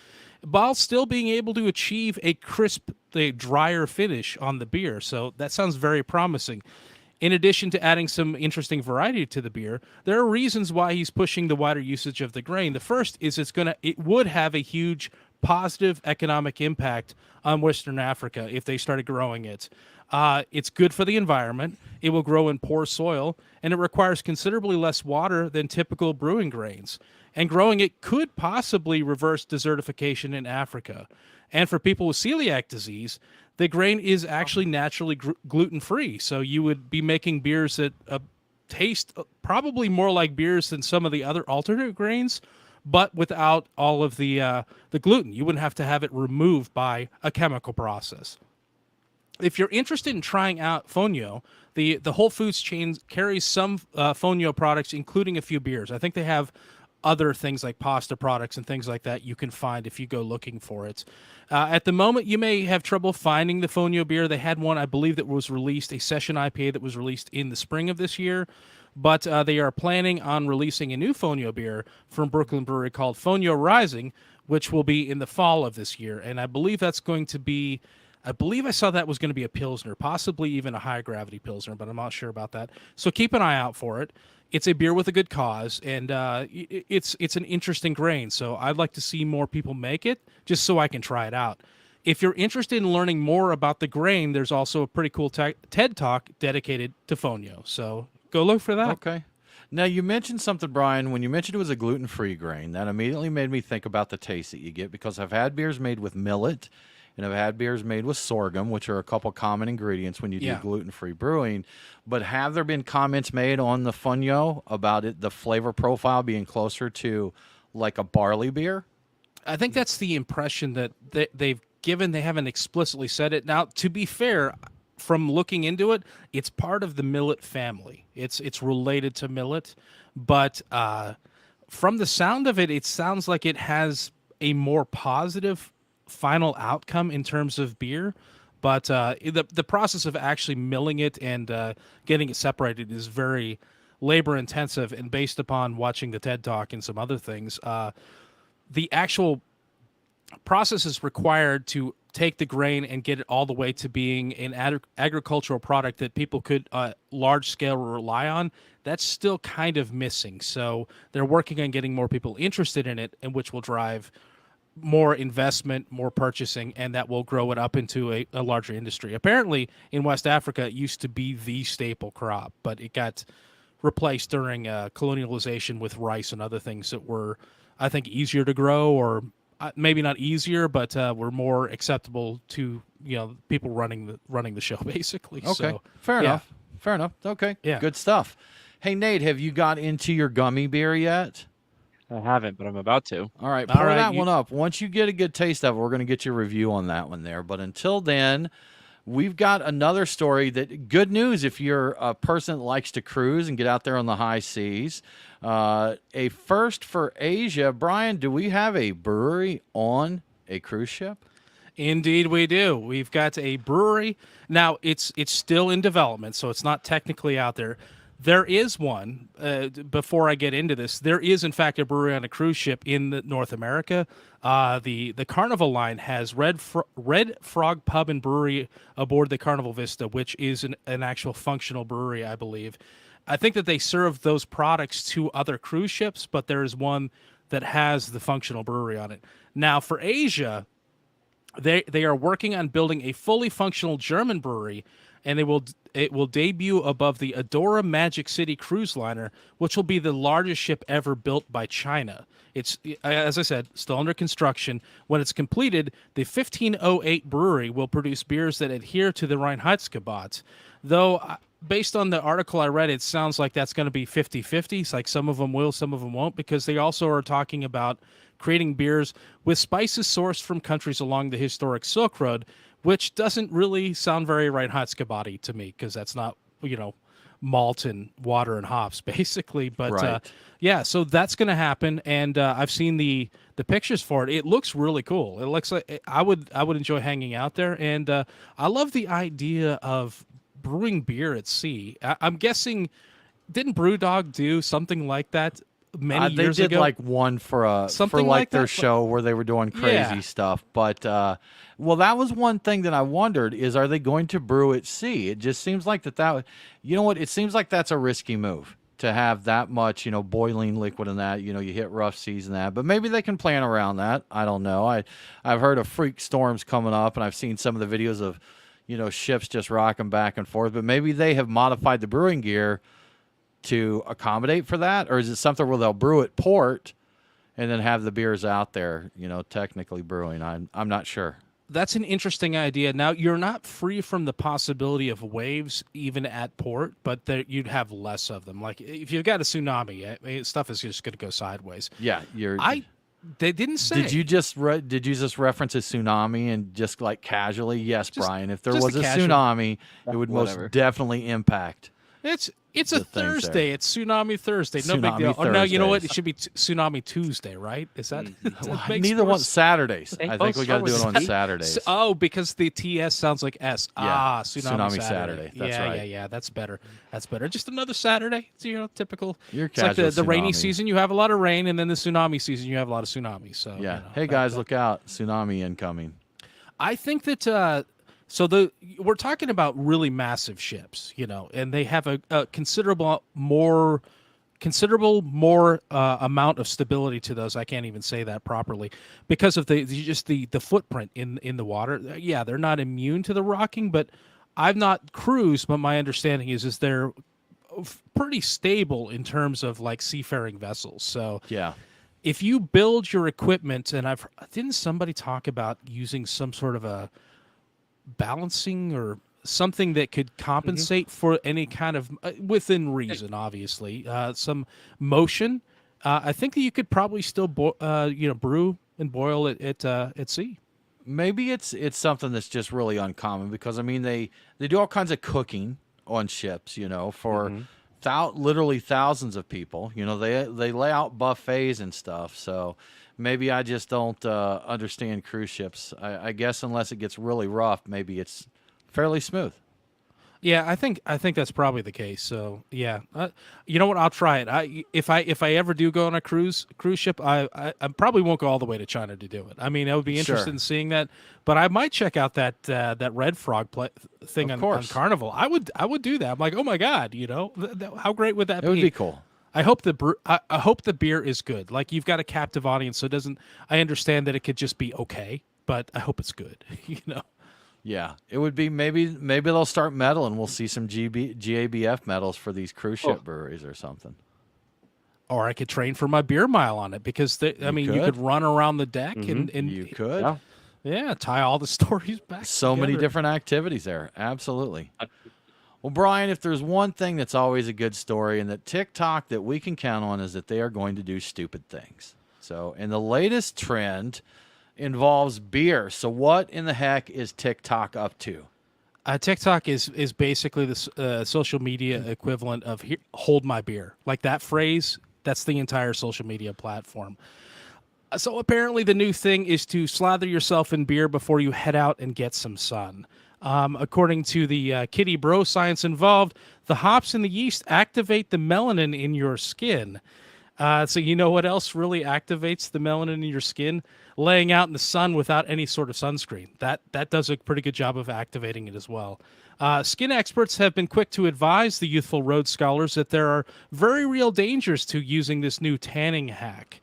while still being able to achieve a crisp, drier finish on the beer. So that sounds very promising. In addition to adding some interesting variety to the beer, there are reasons why he's pushing the wider usage of the grain. The first is it would have a huge positive economic impact on Western Africa if they started growing it. It's good for the environment. It will grow in poor soil, and it requires considerably less water than typical brewing grains. And growing it could possibly reverse desertification in Africa. And for people with celiac disease, the grain is actually naturally gluten-free. So you would be making beers that taste probably more like beers than some of the other alternate grains, but without all of the gluten. You wouldn't have to have it removed by a chemical process. If you're interested in trying out Fonio, the Whole Foods chain carries some Fonio products, including a few beers. I think they have other things like pasta products and things like that you can find if you go looking for it. At the moment, you may have trouble finding the Fonio beer. They had one, I believe, that was released, a session IPA that was released in the spring of this year. But they are planning on releasing a new Fonio beer from Brooklyn Brewery called Fonio Rising, which will be in the fall of this year. And I believe that's going to be... I believe I saw that was going to be a Pilsner, possibly even a high-gravity Pilsner, but I'm not sure about that. So keep an eye out for it. It's a beer with a good cause, and it's an interesting grain. So I'd like to see more people make it, just so I can try it out. If you're interested in learning more about the grain, there's also a pretty cool TED Talk dedicated to Fonio. So go look for that. Okay. Now, you mentioned something, Brian. When you mentioned it was a gluten-free grain, that immediately made me think about the taste that you get, because I've had beers made with millet, and I've had beers made with sorghum, which are a couple common ingredients when you do gluten-free brewing. But have there been comments made on the Fonio about it, the flavor profile being closer to like a barley beer? I think that's the impression that they've given. They haven't explicitly said it. Now, to be fair, from looking into it, it's part of the millet family. It's related to millet, but from the sound of it, it sounds like it has a more positive final outcome in terms of beer. But the process of actually milling it and getting it separated is very labor intensive, and based upon watching the TED Talk and some other things, the actual process is required to take the grain and get it all the way to being an agricultural product that people could large scale rely on. That's still kind of missing. So they're working on getting more people interested in it, and which will drive more investment, more purchasing, and that will grow it up into a larger industry. Apparently, in West Africa, it used to be the staple crop, but it got replaced during colonialization with rice and other things that were, I think, easier to grow, or maybe not easier, but were more acceptable to people running the show, basically. Okay, So, fair yeah. enough. Fair enough. Okay, Yeah. good stuff. Hey, Nate, have you got into your gummy beer yet? I haven't, but I'm about to. All right, All pour right, that one up. Once you get a good taste of it, we're going to get your review on that one there. But until then, we've got another story that good news if you're a person that likes to cruise and get out there on the high seas. A first for Asia. Brian, do we have a brewery on a cruise ship? Indeed, we do. We've got a brewery now. It's still in development, so it's not technically out there. There is one. Before I get into this, there is in fact a brewery on a cruise ship in North America. The Carnival line has Red Frog Pub and Brewery aboard the Carnival Vista, which is an actual functional brewery, I believe. I think that they serve those products to other cruise ships, but there is one that has the functional brewery on it. Now, for Asia, they are working on building a fully functional German brewery, and it will debut above the Adora Magic City cruise liner, which will be the largest ship ever built by China. It's, as I said, still under construction. When it's completed, the 1508 brewery will produce beers that adhere to the Reinheitsgebot. Though, based on the article I read, it sounds like that's going to be 50-50. It's like some of them will, some of them won't, because they also are talking about creating beers with spices sourced from countries along the historic Silk Road, which doesn't really sound very Reinheitsgebot to me, because that's not, malt and water and hops, basically. But Right. yeah, so that's going to happen, and I've seen the pictures for it. It looks really cool. It looks like I would enjoy hanging out there, and I love the idea of brewing beer at sea. I'm guessing, didn't BrewDog do something like that many They years did ago? like one for Something like their that? show where they were doing crazy Yeah. stuff. But well, that was one thing that I wondered is, are they going to brew at sea? It just seems like that you know what? It seems like that's a risky move to have that much, boiling liquid in that. You hit rough seas and that. But maybe they can plan around that. I don't know. I've heard of freak storms coming up, and I've seen some of the videos of ships just rocking back and forth. But maybe they have modified the brewing gear to accommodate for that, or is it something where they'll brew at port and then have the beers out there, technically brewing? I'm not sure. That's an interesting idea. Now, you're not free from the possibility of waves even at port, but you'd have less of them. Like if you've got a tsunami, stuff is just going to go sideways. Yeah, They didn't say. Did you just reference a tsunami and just like casually? Yes, Brian. If there just was a a casual- tsunami, it would Whatever. most definitely impact. It's a the things there. Thursday. It's Tsunami Thursday. No big Tsunami deal. Oh, no, you know what? Thursdays. It should be Tsunami Tuesday, right? Is that? that makes Neither more one's Saturdays. I think we got to do it on Saturdays. Saturdays. Oh, because the TS sounds like S. Yeah, Tsunami Tsunami Saturday. Saturday. That's yeah, right. Yeah. That's better. That's better. Just another Saturday. It's, typical. Your It's like the casual rainy tsunami. season, you have a lot of rain, and then the tsunami season, you have a lot of tsunamis. So Yeah. Hey guys, look out! Tsunami incoming. I think that we're talking about really massive ships, and they have a considerable more amount of stability to those. I can't even say that properly because of the footprint in the water. Yeah, they're not immune to the rocking, but I've not cruised, but my understanding is they're pretty stable in terms of like seafaring vessels. So Yeah. if you build your equipment, and didn't somebody talk about using some sort of a balancing or something that could compensate for any kind of within reason, obviously, some motion. I think that you could probably still brew and boil it at sea. maybe it's something that's just really uncommon because I mean they do all kinds of cooking on ships, for Hmm. literally thousands of people. They lay out buffets and stuff. So maybe I just don't understand cruise ships. I guess unless it gets really rough, maybe it's fairly smooth. Yeah, I think that's probably the case. So yeah, you know what? I'll try it. If I ever do go on a cruise ship, I probably won't go all the way to China to do it. I mean, I would be interested Sure, in seeing that, but I might check out that red frog thing of on course, Carnival. I would do that. I'm like, oh my god, how great would that it would be? be cool. I hope the beer is good. Like you've got a captive audience, so it doesn't. I understand that it could just be okay, but I hope it's good. You know. Yeah, it would be maybe they'll start metal and we'll see some GABF medals for these cruise Oh, ship breweries or something. Or I could train for my beer mile on it because I You mean you could could, run around the deck hmm, you and could. yeah. yeah, tie all the stories back So many together. different activities there. Absolutely. Well, Brian, if there's one thing that's always a good story and that TikTok that we can count on is that they are going to do stupid things. So, and the latest trend involves beer. So, what in the heck is TikTok up to? TikTok is basically the social media equivalent of "hold my beer." Like that phrase, that's the entire social media platform. So apparently, the new thing is to slather yourself in beer before you head out and get some sun. According to the Kitty Bro science involved, the hops and the yeast activate the melanin in your skin. So you know what else really activates the melanin in your skin? Laying out in the sun without any sort of sunscreen. That does a pretty good job of activating it as well. Skin experts have been quick to advise the youthful Rhodes scholars that there are very real dangers to using this new tanning hack.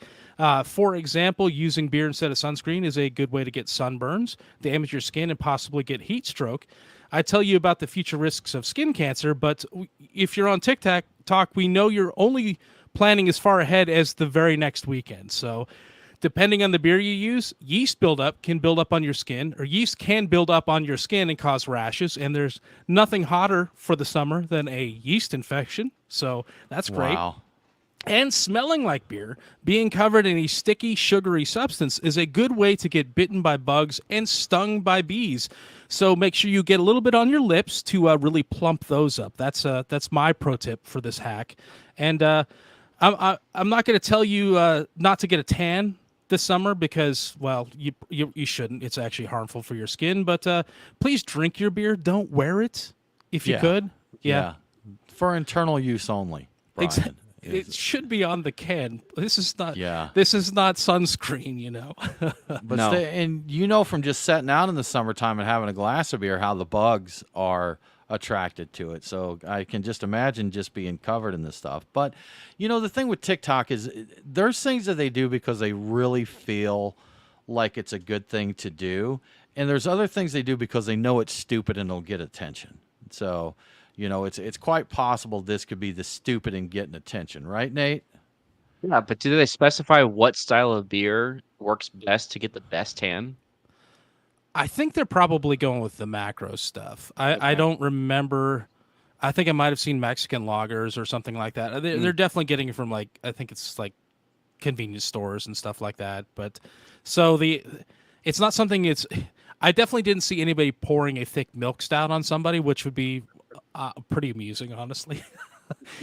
For example, using beer instead of sunscreen is a good way to get sunburns, damage your skin, and possibly get heat stroke. I tell you about the future risks of skin cancer, but if you're on TikTok, we know you're only planning as far ahead as the very next weekend. So, depending on the beer you use, yeast buildup can build up on your skin, or yeast can build up on your skin and cause rashes. And there's nothing hotter for the summer than a yeast infection. So, that's great. Wow. And smelling like beer, being covered in a sticky, sugary substance is a good way to get bitten by bugs and stung by bees. So make sure you get a little bit on your lips to really plump those up. That's my pro tip for this hack. And I'm not going to tell you not to get a tan this summer because, well, you shouldn't. It's actually harmful for your skin. But please drink your beer. Don't wear it if you Yeah. could. Yeah. For internal use only, Brian. It should be on the can. This is not. Yeah. This is not sunscreen. But No. and from just sitting out in the summertime and having a glass of beer how the bugs are attracted to it. So I can just imagine just being covered in this stuff. But the thing with TikTok is there's things that they do because they really feel like it's a good thing to do, and there's other things they do because they know it's stupid and it'll get attention. So, it's quite possible this could be the stupid and getting attention, right, Nate? Yeah, but do they specify what style of beer works best to get the best tan? I think they're probably going with the macro stuff. I Okay. don't remember. I think I might have seen Mexican lagers or something like that. They're Mm. definitely getting it from I think it's like convenience stores and stuff like that. But so it's not something. I definitely didn't see anybody pouring a thick milk stout on somebody, which would be pretty amusing, honestly.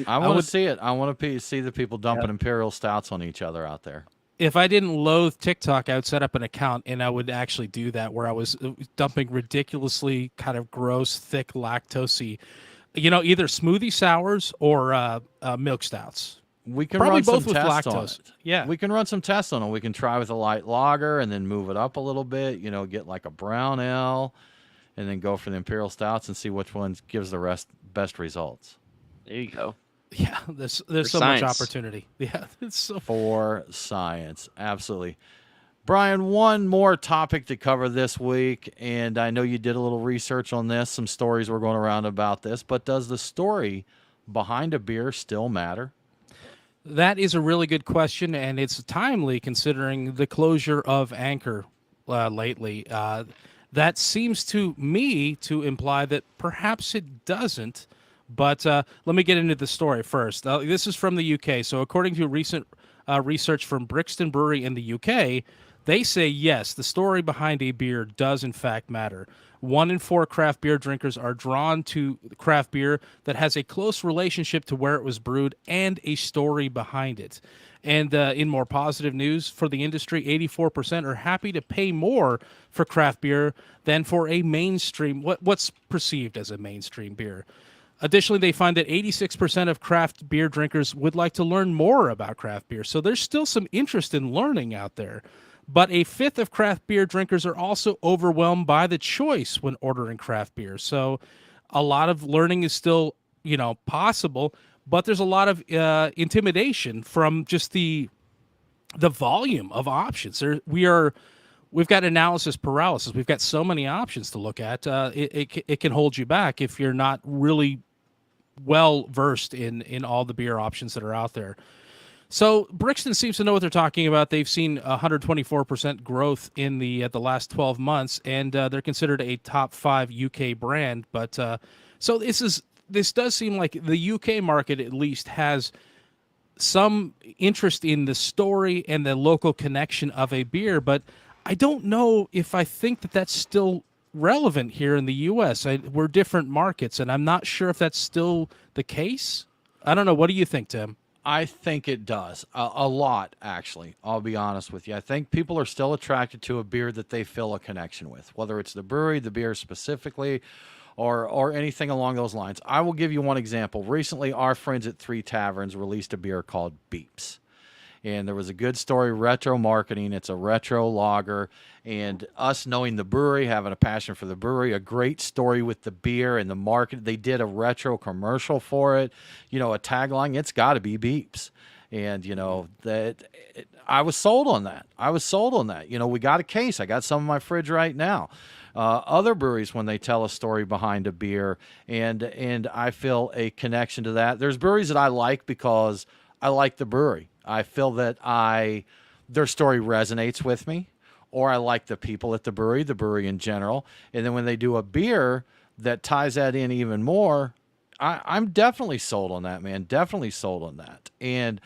I I want would to see it. I want to see the people dumping imperial stouts on each other out there. if I didn't loathe TikTok, I would set up an account and I would actually do that where I was dumping ridiculously kind of gross, thick, lactosey, either smoothie sours or milk stouts. We can Probably run some both with tests on lactose. it. Yeah. We can run some tests on it. We can try with a light lager and then move it up a little bit, get like a brown ale and then go for the imperial stouts and see which one gives the best results. There you go. Yeah, there's For so much science. opportunity. Yeah, it's so For science. Absolutely. Brian, one more topic to cover this week, and I know you did a little research on this. Some stories were going around about this, but does the story behind a beer still matter? that is a really good question, and it's timely considering the closure of Anchor lately. That seems to me to imply that perhaps it doesn't. But let me get into the story first. This is from the UK. So, according to recent research from Brixton Brewery in the UK, They say yes, the story behind a beer does in fact matter. 1 in 4 craft beer drinkers are drawn to craft beer that has a close relationship to where it was brewed and a story behind it. And in more positive news for the industry, 84% are happy to pay more for craft beer than for a mainstream, what's perceived as a mainstream beer. Additionally, they find that 86% of craft beer drinkers would like to learn more about craft beer. So there's still some interest in learning out there. But a fifth of craft beer drinkers are also overwhelmed by the choice when ordering craft beer. So a lot of learning is still, possible, but there's a lot of intimidation from just the volume of options. We've got analysis paralysis. We've got so many options to look at. It can hold you back if you're not really well versed in all the beer options that are out there. So Brixton seems to know what they're talking about. They've seen 124% growth in the last 12 months, and they're considered a top 5 UK brand. But so this does seem like the UK market at least has some interest in the story and the local connection of a beer. But I don't know if I think that that's still relevant here in the U.S. We're different markets, and I'm not sure if that's still the case. I don't know. What do you think, Tim? I think it does a lot, actually. I'll be honest with you. I think people are still attracted to a beer that they feel a connection with, whether it's the brewery, the beer specifically, or anything along those lines. I will give you one example. Recently, our friends at Three Taverns released a beer called Beeps. And there was a good story, retro marketing. It's a retro lager. And us knowing the brewery, having a passion for the brewery, a great story with the beer and the market. They did a retro commercial for it. A tagline, it's got to be Beeps. And, I was sold on that. We got a case. I got some in my fridge right now. Other breweries, when they tell a story behind a beer, and I feel a connection to that. There's breweries that I like because I like the brewery. I feel that their story resonates with me, or I like the people at the brewery in general. And then when they do a beer that ties that in even more, I'm definitely sold on that, man. Definitely sold on that. And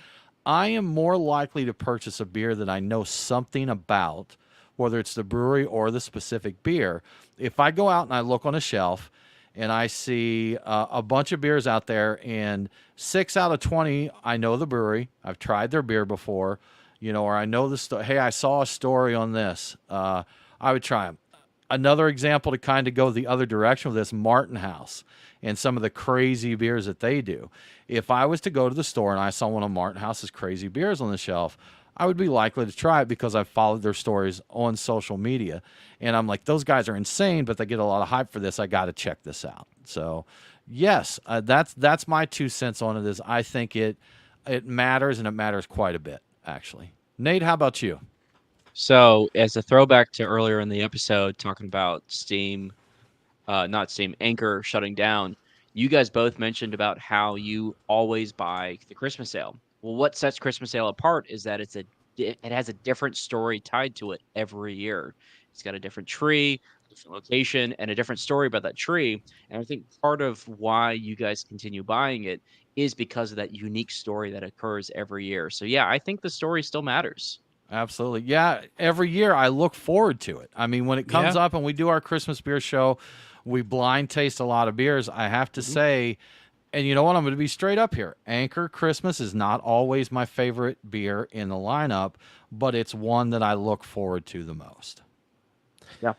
I am more likely to purchase a beer that I know something about, whether it's the brewery or the specific beer. If I go out and I look on a shelf and I see a bunch of beers out there, and 6 out of 20, I know the brewery. I've tried their beer before, or I know the story. Hey, I saw a story on this. I would try them. Another example to kind of go the other direction with this, Martin House and some of the crazy beers that they do. If I was to go to the store and I saw one of Martin House's crazy beers on the shelf, I would be likely to try it because I've followed their stories on social media. And I'm like, those guys are insane, but they get a lot of hype for this. I got to check this out. So, yes, that's my 2 cents on it. Is I think it matters, and it matters quite a bit, actually. Nate, how about you? So, as a throwback to earlier in the episode, talking about not Steam, Anchor shutting down, you guys both mentioned about how you always buy the Christmas sale. Well, what sets Christmas sale apart is that it has a different story tied to it every year. It's got a different tree, different location, and a different story about that tree. And I think part of why you guys continue buying it is because of that unique story that occurs every year. So yeah, I think the story still matters. Absolutely. Yeah, every year I look forward to it. I mean, when it comes up and we do our Christmas beer show, we blind taste a lot of beers. I have to say, and you know what? I'm going to be straight up here. Anchor Christmas is not always my favorite beer in the lineup, but it's one that I look forward to the most. Yeah.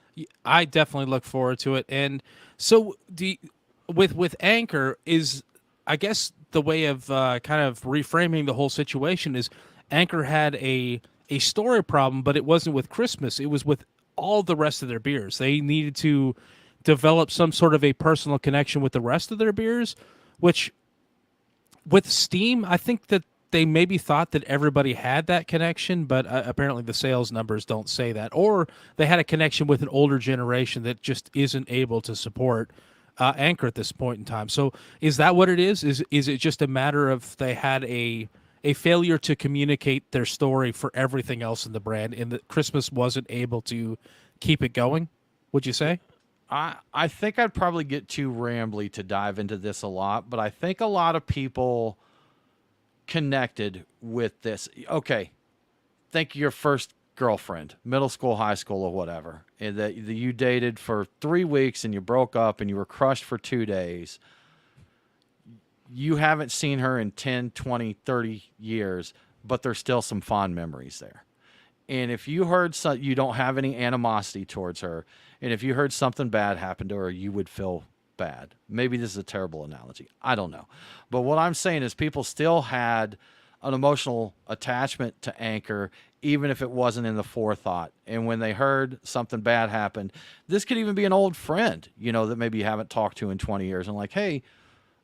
I definitely look forward to it. And so with Anchor is, I guess, the way of kind of reframing the whole situation is Anchor had a story problem, but it wasn't with Christmas. It was with all the rest of their beers. They needed to develop some sort of a personal connection with the rest of their beers, which with Steam, I think that they maybe thought that everybody had that connection, but apparently the sales numbers don't say that. Or they had a connection with an older generation that just isn't able to support Anchor at this point in time. So is that what it is? Is it just a matter of they had a failure to communicate their story for everything else in the brand, and that Christmas wasn't able to keep it going, would you say? I think I'd probably get too rambly to dive into this a lot, but I think a lot of people connected with this. Okay, think of your first girlfriend, middle school, high school, or whatever, and that you dated for 3 weeks and you broke up and you were crushed for 2 days, you haven't seen her in 10, 20, 30 years, but there's still some fond memories there. And if you heard you don't have any animosity towards her, and if you heard something bad happen to her, you would feel bad. Maybe this is a terrible analogy. I don't know. But what I'm saying is people still had an emotional attachment to Anchor, even if it wasn't in the forethought. And when they heard something bad happened, this could even be an old friend, that maybe you haven't talked to in 20 years, and like, hey,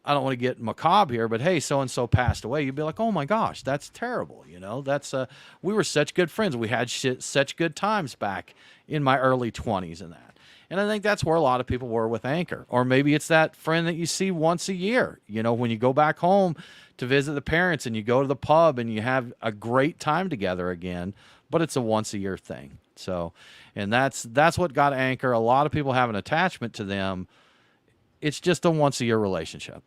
I don't want to get macabre here, but hey, so-and-so passed away. You'd be like, oh my gosh, that's terrible. That's, we were such good friends. We had such good times back in my early 20s and that. And I think that's where a lot of people were with Anchor. Or maybe it's that friend that you see once a year, when you go back home to visit the parents and you go to the pub and you have a great time together again, but it's a once a year thing. So, and that's what got Anchor. A lot of people have an attachment to them. It's just a once a year relationship.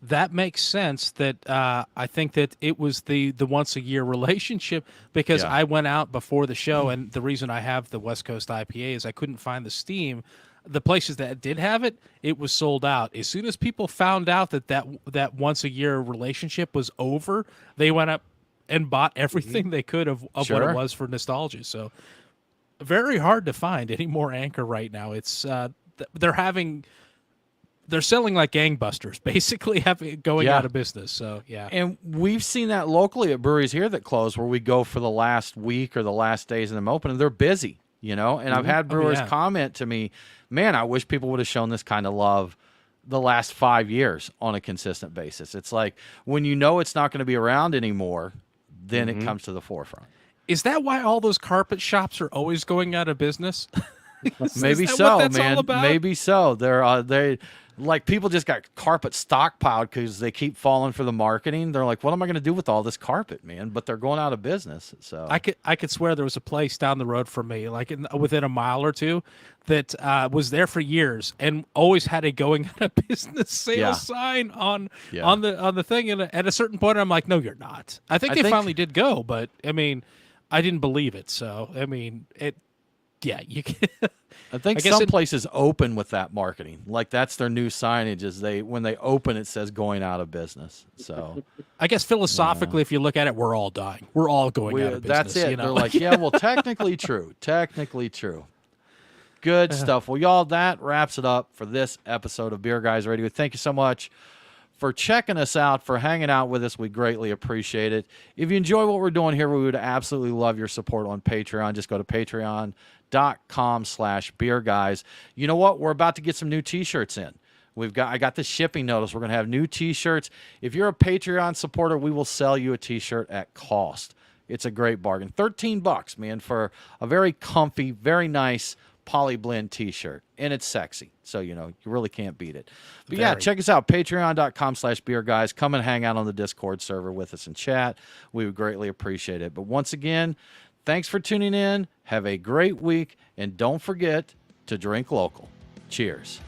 That makes sense. That I think that it was the once a year relationship, because Yeah. I went out before the show, and the reason I have the West Coast IPA is I couldn't find the steam. The places that did have it, it was sold out. As soon as people found out that once a year relationship was over, they went up and bought everything they could of what Sure. it was for nostalgia. So very hard to find any more Anchor right now. It's they're selling like gangbusters, basically going Yeah. out of business. So, yeah. And we've seen that locally at breweries here that close, where we go for the last week or the last days of them open, and they're busy, And I've had brewers comment to me, man, I wish people would have shown this kind of love the last 5 years on a consistent basis. It's like when it's not going to be around anymore, then it comes to the forefront. Is that why all those carpet shops are always going out of business? Maybe Is that so, what that's man. all about? Maybe so. They like people just got carpet stockpiled because they keep falling for the marketing. They're like, what am I going to do with all this carpet, man? But they're going out of business. So I could swear there was a place down the road from me, like within a mile or two, that was there for years and always had a going out of business sales Yeah. sign on Yeah. on the thing. And at a certain point, I'm like, no, you're not. I think they finally did go, but I mean, I didn't believe it. So I mean, it. Yeah, you can. I think some places open with that marketing. Like that's their new signage is when they open it says going out of business. So I guess philosophically, if you look at it, we're all dying. We're all going out of business. that's it. You know? They're like, yeah, well, technically true. Technically true. Good stuff. Well, y'all, that wraps it up for this episode of Beer Guys Radio. Thank you so much for checking us out, for hanging out with us. We greatly appreciate it. If you enjoy what we're doing here, we would absolutely love your support on Patreon. Just go to patreon.com/beerguys. You know what? We're about to get some new t-shirts in. I got the shipping notice. We're going to have new t-shirts. If you're a Patreon supporter, we will sell you a t-shirt at cost. It's a great bargain. $13, man, for a very comfy, very nice poly blend t-shirt, and it's sexy, so you really can't beat it. But yeah, check us out, patreon.com/beerguys. Come and hang out on the Discord server with us and chat. We would greatly appreciate it. But once again, thanks for tuning in. Have a great week, and don't forget to drink local. Cheers.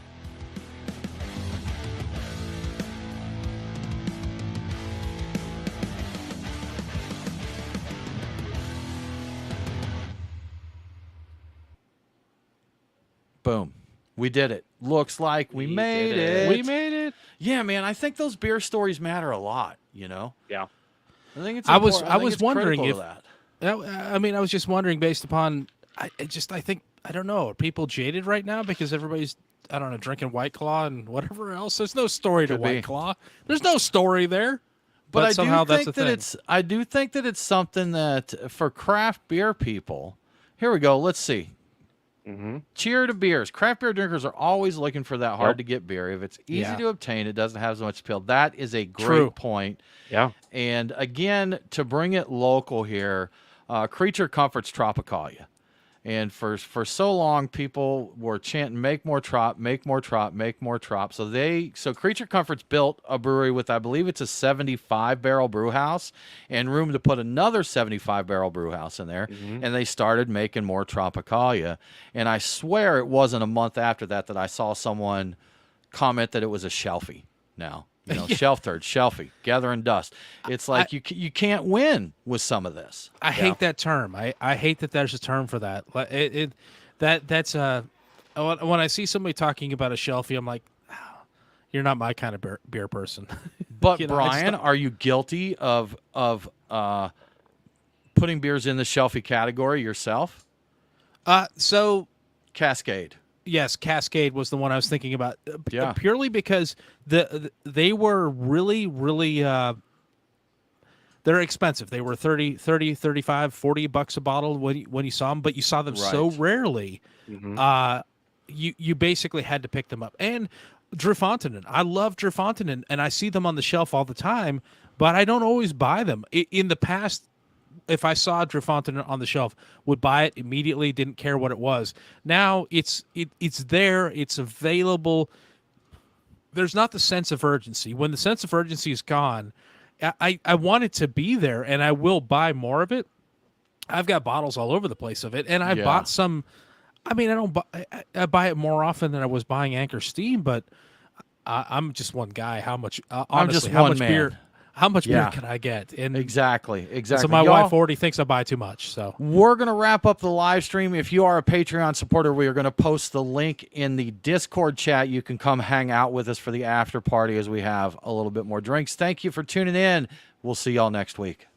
Boom. We did it. Looks like we made it. We made it. Yeah, man. I think those beer stories matter a lot, Yeah. I think it's I was wondering wondering if that. I mean, I was just wondering based upon I think I don't know, are people jaded right now because everybody's I don't know, drinking White Claw and whatever else. There's no story to Could be. White Claw. There's no story there. But I somehow do think that's the thing. I do think that it's something that for craft beer people. Here we go. Let's see. Cheer to beers. Craft beer drinkers are always looking for that hard to get beer. If it's easy to obtain, it doesn't have as much appeal. That is a great point. Yeah. And again, to bring it local here, Creature Comforts Tropicalia. And for so long, people were chanting, make more trop, make more trop, make more trop. So Creature Comforts built a brewery with, I believe it's a 75-barrel brew house and room to put another 75-barrel brew house in there. And they started making more Tropicalia. And I swear it wasn't a month after that I saw someone comment that it was a shelfie now. shelf third, shelfy, gathering dust. It's like you can't win with some of this. I hate that term. I hate that there's a term for that. That's when I see somebody talking about a shelfie, I'm like, "Oh, you're not my kind of beer person." But You know, Brian, are you guilty of putting beers in the shelfie category yourself? So Cascade. yes, Cascade was the one I was thinking about. Yeah. Purely because they were really they're expensive. They were 30, 35, $40 a bottle when you saw them, but you saw them so Right. rarely. You basically had to pick them up. And Drew Fontaine, I love Drew Fontaine, and I see them on the shelf all the time, but I don't always buy them. In the past, if I saw Drew Fontaine on the shelf, would buy it immediately, didn't care what it was. Now it's there, it's available. There's not the sense of urgency. When the sense of urgency is gone, I want it to be there, and I will buy more of it. I've got bottles all over the place of it, and I Yeah. bought some. I mean, I buy it more often than I was buying Anchor Steam, but I'm just one guy. How much? Honestly, just how one much man. beer? How much Yeah. beer can I get? And Exactly. so my Y'all, wife already thinks I buy too much. So we're going to wrap up the live stream. If you are a Patreon supporter, we are going to post the link in the Discord chat. You can come hang out with us for the after party as we have a little bit more drinks. Thank you for tuning in. We'll see y'all next week.